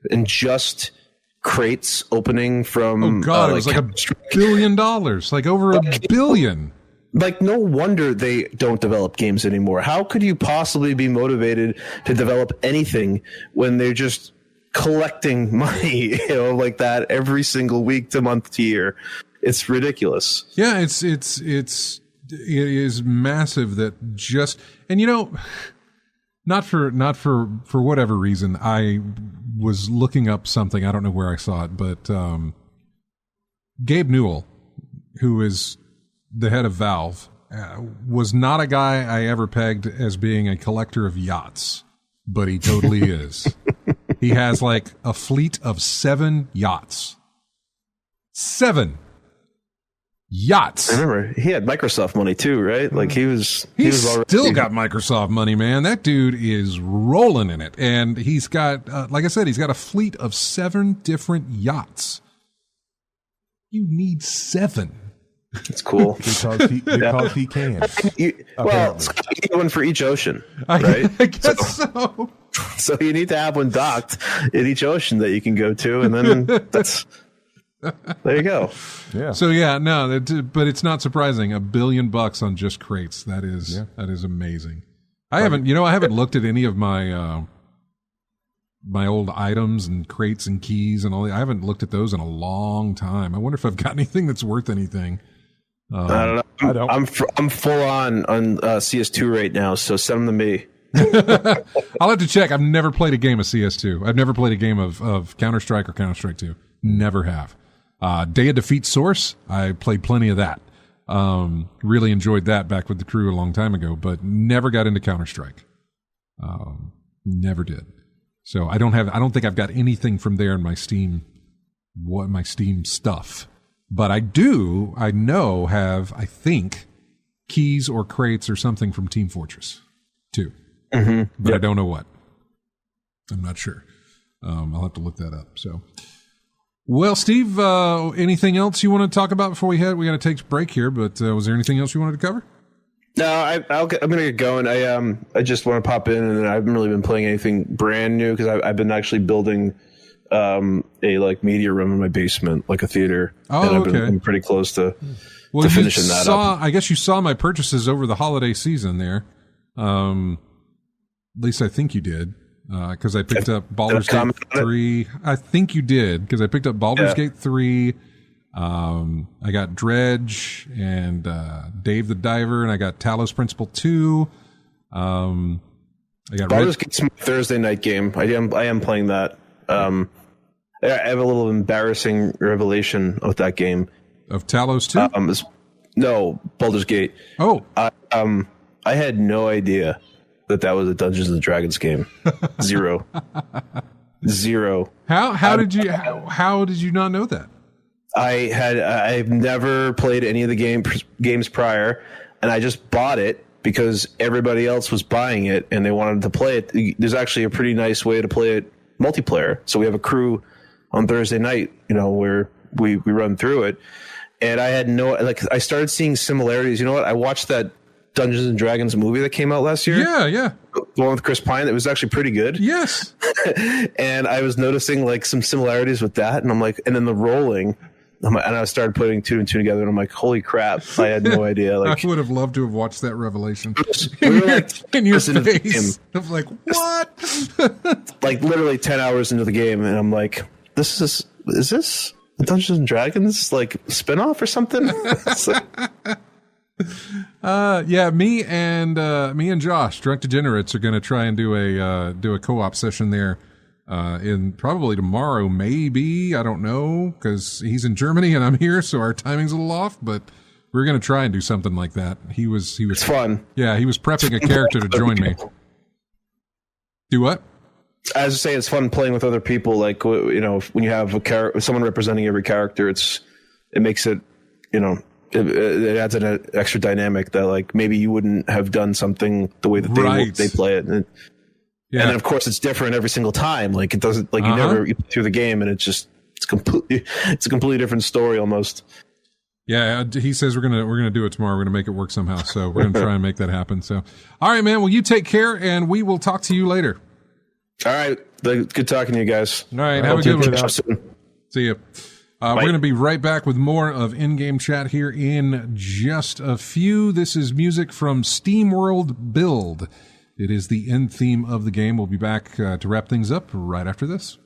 And just crates opening from it was like $1 billion, like over $1 billion. Like no wonder they don't develop games anymore. How could you possibly be motivated to develop anything when they're just collecting money, like that every single week to month to year? It's ridiculous. Yeah, it is massive that just, and not for whatever reason, I was looking up something, I don't know where I saw it, but Gabe Newell, who is the head of Valve, was not a guy I ever pegged as being a collector of yachts, but he totally is. He has like a fleet of 7 yachts. 7 yachts. I remember he had Microsoft money too, right? Like he was already still got Microsoft money, man. That dude is rolling in it, and he's got, like I said, he's got a fleet of 7 different yachts. You need 7. It's cool because he can. Scott, you need one for each ocean, right? I guess so. So you need to have one docked in each ocean that you can go to, and then that's there you go. Yeah. So but it's not surprising. $1 billion on just crates. That is amazing. I haven't looked at any of my my old items and crates and keys and all that. I haven't looked at those in a long time. I wonder if I've got anything that's worth anything. I don't know. I'm full on CS2 right now, so send them to me. I'll have to check. I've never played a game of CS2. I've never played a game of Counter-Strike or Counter-Strike 2. Never have. Day of Defeat Source, I played plenty of that. Really enjoyed that back with the crew a long time ago, but never got into Counter-Strike. Never did. So I don't think I've got anything from there in my Steam stuff. But I think keys or crates or something from Team Fortress 2. Mm-hmm. But yep. I don't know what. I'm not sure. I'll have to look that up. So, well, Steve, anything else you want to talk about before we head? We got to take a break here, but was there anything else you wanted to cover? No, I'm going to get going. I just want to pop in, and I haven't really been playing anything brand new because I've been actually building a media room in my basement, like a theater. Oh, and I'm pretty close to finishing that up. I guess you saw my purchases over the holiday season there. At least I think you did, because I picked up Baldur's Gate 3. I think you did, because I picked up Baldur's Gate 3, I got Dredge and Dave the Diver, and I got Talos Principle 2. I got Baldur's Gate's my Thursday night game. I am playing that. I have a little embarrassing revelation of that game. Of Talos 2? No, Baldur's Gate. Oh. I had no idea that was a Dungeons and Dragons game. Zero. How did you not know that? I've never played any of the games prior, and I just bought it because everybody else was buying it and they wanted to play it. There's actually a pretty nice way to play it multiplayer. So we have a crew on Thursday night, where we run through it. And I had I started seeing similarities. You know what? I watched that Dungeons and Dragons movie that came out last year. Yeah. The one with Chris Pine. That was actually pretty good. Yes. And I was noticing some similarities with that. And I'm like, and then the rolling. And I started putting two and two together, and I'm like, "Holy crap! I had no idea." I would have loved to have watched that revelation we were in your face. I'm like, what? Literally 10 hours into the game, and I'm like, "Is this a Dungeons and Dragons spinoff or something?" Me and Josh, Drunk Degenerates, are going to try and do a co-op session there. In probably tomorrow, maybe, I don't know, because he's in Germany and I'm here, so our timing's a little off, but we're going to try and do something like that. He was It's fun. Yeah, he was prepping a character to join me. Do what? I was just saying, it's fun playing with other people. When you have someone representing every character, it makes it, it adds an extra dynamic that maybe you wouldn't have done something the way that they play it. Yeah. And then, of course, it's different every single time. It doesn't you never get through the game, and it's a completely different story almost. Yeah, he says we're gonna do it tomorrow. We're gonna make it work somehow. So we're gonna try and make that happen. So, all right, man. Well, you take care, and we will talk to you later. All right, good talking to you guys. All right, have a good one. See you. We're going to be right back with more of in-game chat here in just a few. This is music from SteamWorld Build. It is the end theme of the game. We'll be back to wrap things up right after this.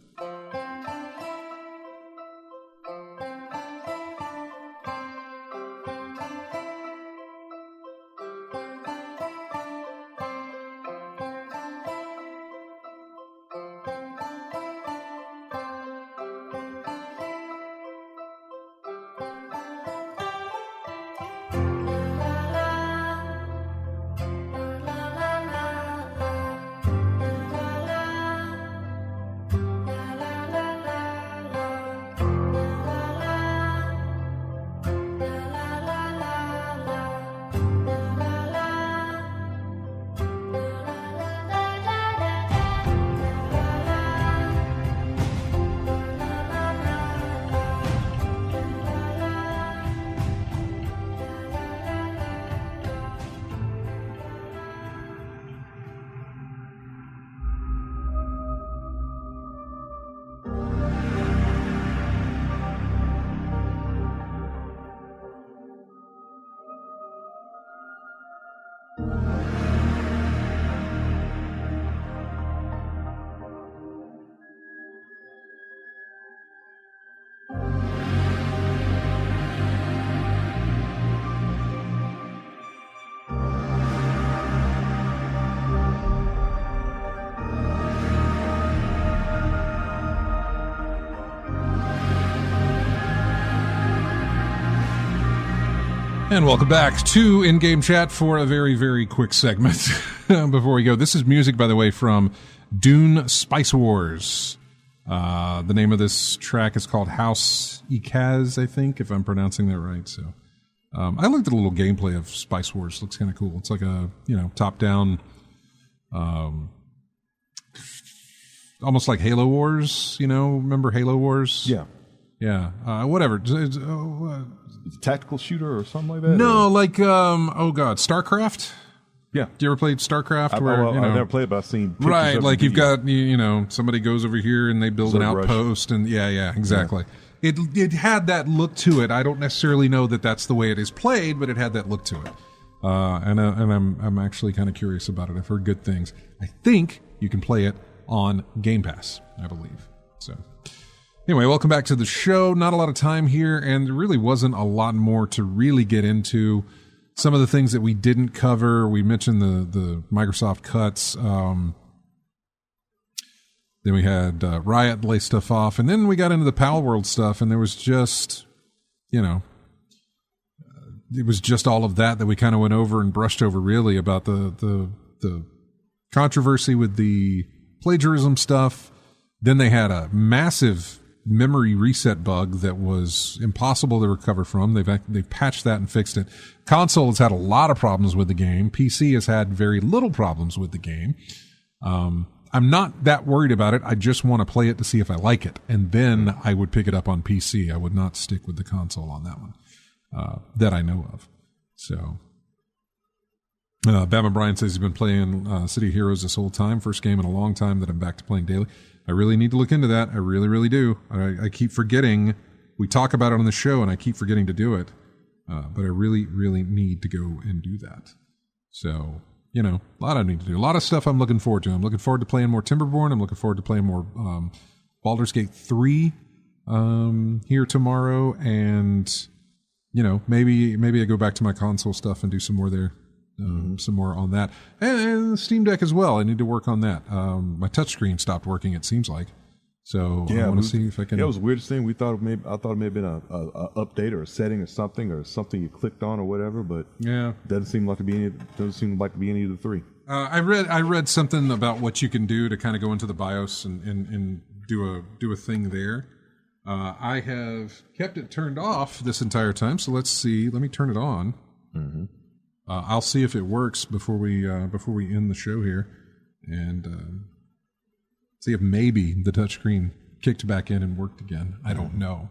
And welcome back to In-Game Chat for a very, very quick segment before we go. This is music, by the way, from Dune Spice Wars. The name of this track is called House Ikaz, I think, if I'm pronouncing that right. So I looked at a little gameplay of Spice Wars. Looks kind of cool. It's like a, top-down, almost like Halo Wars, remember Halo Wars? Yeah. Yeah. Whatever. It's a tactical shooter or something like that? No, StarCraft? Yeah. Do you ever played StarCraft? I've never played, but I've seen pictures right, of like the you've video. got, somebody goes over here and they build an outpost, and yeah, exactly. Yeah. It had that look to it. I don't necessarily know that that's the way it is played, but it had that look to it. And I'm actually kind of curious about it. I've heard good things. I think you can play it on Game Pass, I believe. So Anyway, welcome back to the show. Not a lot of time here, and there really wasn't a lot more to really get into. Some of the things that we didn't cover, we mentioned the Microsoft cuts. Then we had Riot lay stuff off, and then we got into the Palworld stuff, and there was just, it was just all of that we kind of went over and brushed over, really, about the controversy with the plagiarism stuff. Then they had a massive memory reset bug that was impossible to recover from. They've patched that and fixed it. Console has had a lot of problems with the game. PC has had very little problems with the game. I'm not that worried about it. I just want to play it to see if I like it, and then I would pick it up on PC. I would not stick with the console on that one that I know of. So, Batman Brian says he's been playing City of Heroes this whole time. First game in a long time that I'm back to playing daily. I really need to look into that. I really, really do. I keep forgetting. We talk about it on the show, and I keep forgetting to do it. But I really, really need to go and do that. So, a lot I need to do. A lot of stuff I'm looking forward to. I'm looking forward to playing more Timberborn. I'm looking forward to playing more Baldur's Gate 3 here tomorrow. And, maybe I go back to my console stuff and do some more there. Some more on that, and the Steam Deck as well. I need to work on that. My touchscreen stopped working, it seems like. So I want to see if I can. Yeah, it was the weirdest thing. I thought it may have been a update or a setting or something you clicked on or whatever. But yeah, doesn't seem like to be any of the three. I read something about what you can do to kind of go into the BIOS and do a thing there. I have kept it turned off this entire time. So let's see. Let me turn it on. Mm-hmm. I'll see if it works before we end the show here, and see if maybe the touchscreen kicked back in and worked again. I don't know.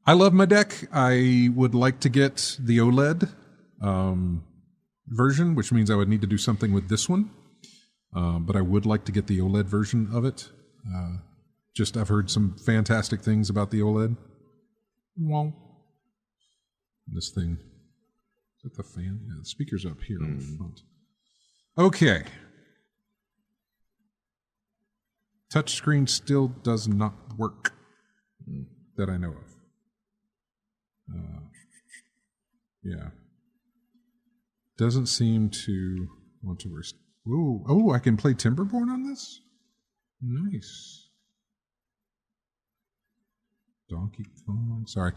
I love my deck. I would like to get the OLED version, which means I would need to do something with this one. But I would like to get the OLED version of it. I've heard some fantastic things about the OLED. Well, this thing. Is that the fan? Yeah, the speaker's up here on the front. Okay. Touchscreen still does not work that I know of. Yeah. Doesn't seem to want to rest. Oh, I can play Timberborn on this? Nice. Donkey Kong. Sorry.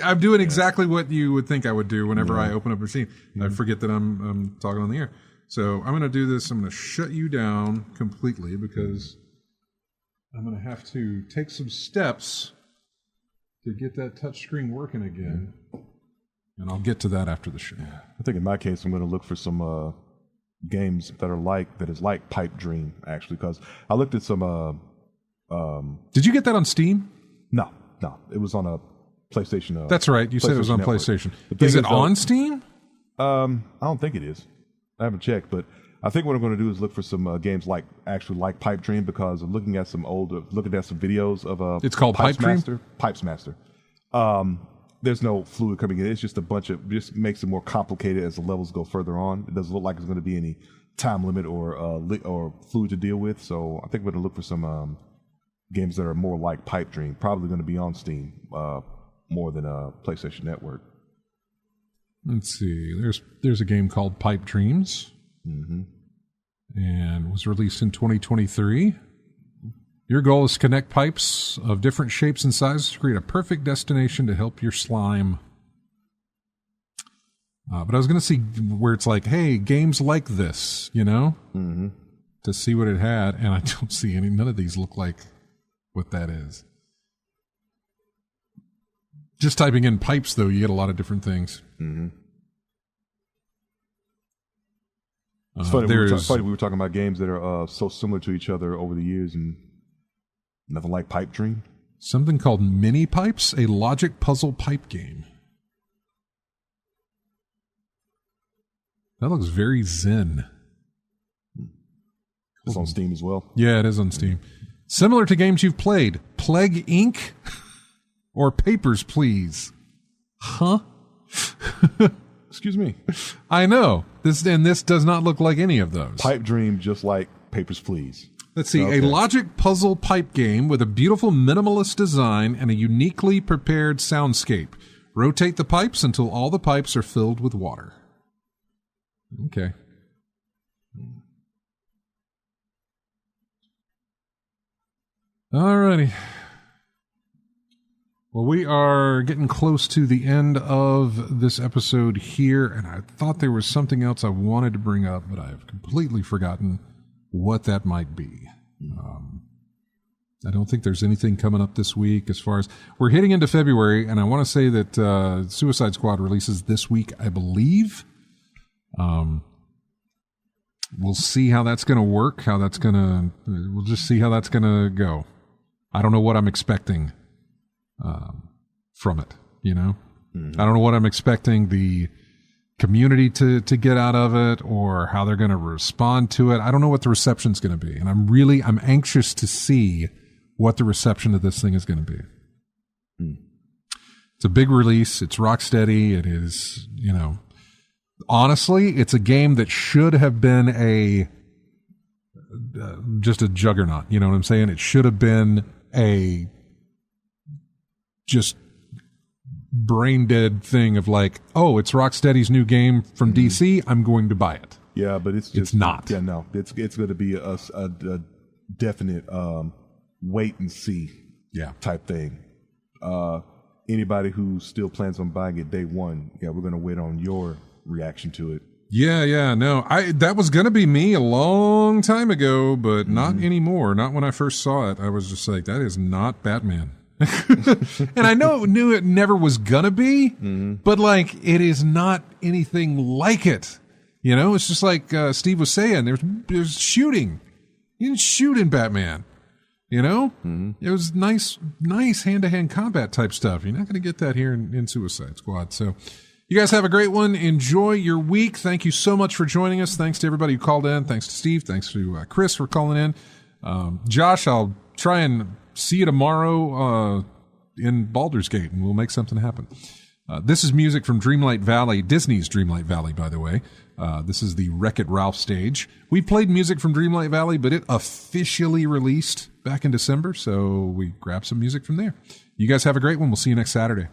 I'm doing exactly what you would think I would do whenever I open up a machine. I forget that I'm talking on the air. So I'm going to do this. I'm going to shut you down completely because I'm going to have to take some steps to get that touch screen working again. And I'll get to that after the show. I think in my case, I'm going to look for some games that is like Pipe Dream, actually, because I looked at some... Did you get that on Steam? No. It was on a PlayStation. That's right. You said it was on PlayStation. Is it on Steam? I don't think it is. I haven't checked, but I think what I'm going to do is look for some games like Pipe Dream, because I'm looking at some videos of It's called Pipe Dream? Pipes Master. There's no fluid coming in. It's just just makes it more complicated as the levels go further on. It doesn't look like there's going to be any time limit or fluid to deal with. So I think we're going to look for some games that are more like Pipe Dream. Probably going to be on Steam more than PlayStation Network. Let's see. There's a game called Pipe Dreams, and was released in 2023. Your goal is to connect pipes of different shapes and sizes to create a perfect destination to help your slime. But I was going to see where it's like, hey, games like this, to see what it had, and I don't see any. None of these look like what that is. Just typing in pipes, though, you get a lot of different things. It's funny. We were talking about games that are so similar to each other over the years, and nothing like Pipe Dream. Something called Mini Pipes, a logic puzzle pipe game. That looks very zen. It's on Steam as well. Yeah, it is on Steam. Similar to games you've played, Plague Inc. or Papers, Please. Huh? Excuse me. I know. This does not look like any of those. Pipe Dream, just like Papers, Please. Let's see. A logic puzzle pipe game with a beautiful minimalist design and a uniquely prepared soundscape. Rotate the pipes until all the pipes are filled with water. Okay. Alrighty. Well, we are getting close to the end of this episode here, and I thought there was something else I wanted to bring up, but I have completely forgotten what that might be. I don't think there's anything coming up this week as far as... We're hitting into February, and I want to say that Suicide Squad releases this week, I believe. We'll see how that's going to work, we'll just see how that's going to go. I don't know what I'm expecting from it, you know? Mm-hmm. I don't know what I'm expecting the community to get out of it or how they're going to respond to it. I don't know what the reception's going to be. And I'm anxious to see what the reception of this thing is going to be. Mm. It's a big release. It's Rocksteady. It is, you know, honestly, it's a game that should have been just a juggernaut. You know what I'm saying? It should have been a just brain dead thing of like, oh, it's Rocksteady's new game from DC. I'm going to buy it. Yeah, but it's not. Yeah, no, it's going to be a definite wait and see type thing. Anybody who still plans on buying it day one, we're going to wait on your reaction to it. Yeah, no, that was going to be me a long time ago, but not anymore. Not when I first saw it. I was just like, that is not Batman. And I knew it never was going to be, but like, it is not anything like it. You know, it's just like Steve was saying, there's shooting. You didn't shoot in Batman. You know? It was nice hand-to-hand combat type stuff. You're not going to get that here in Suicide Squad. So you guys have a great one. Enjoy your week. Thank you so much for joining us. Thanks to everybody who called in. Thanks to Steve. Thanks to Chris for calling in. Josh, I'll try and see you tomorrow in Baldur's Gate, and we'll make something happen. This is music from Dreamlight Valley, Disney's Dreamlight Valley, by the way. This is the Wreck-It Ralph stage. We played music from Dreamlight Valley, but it officially released back in December, so we grabbed some music from there. You guys have a great one. We'll see you next Saturday.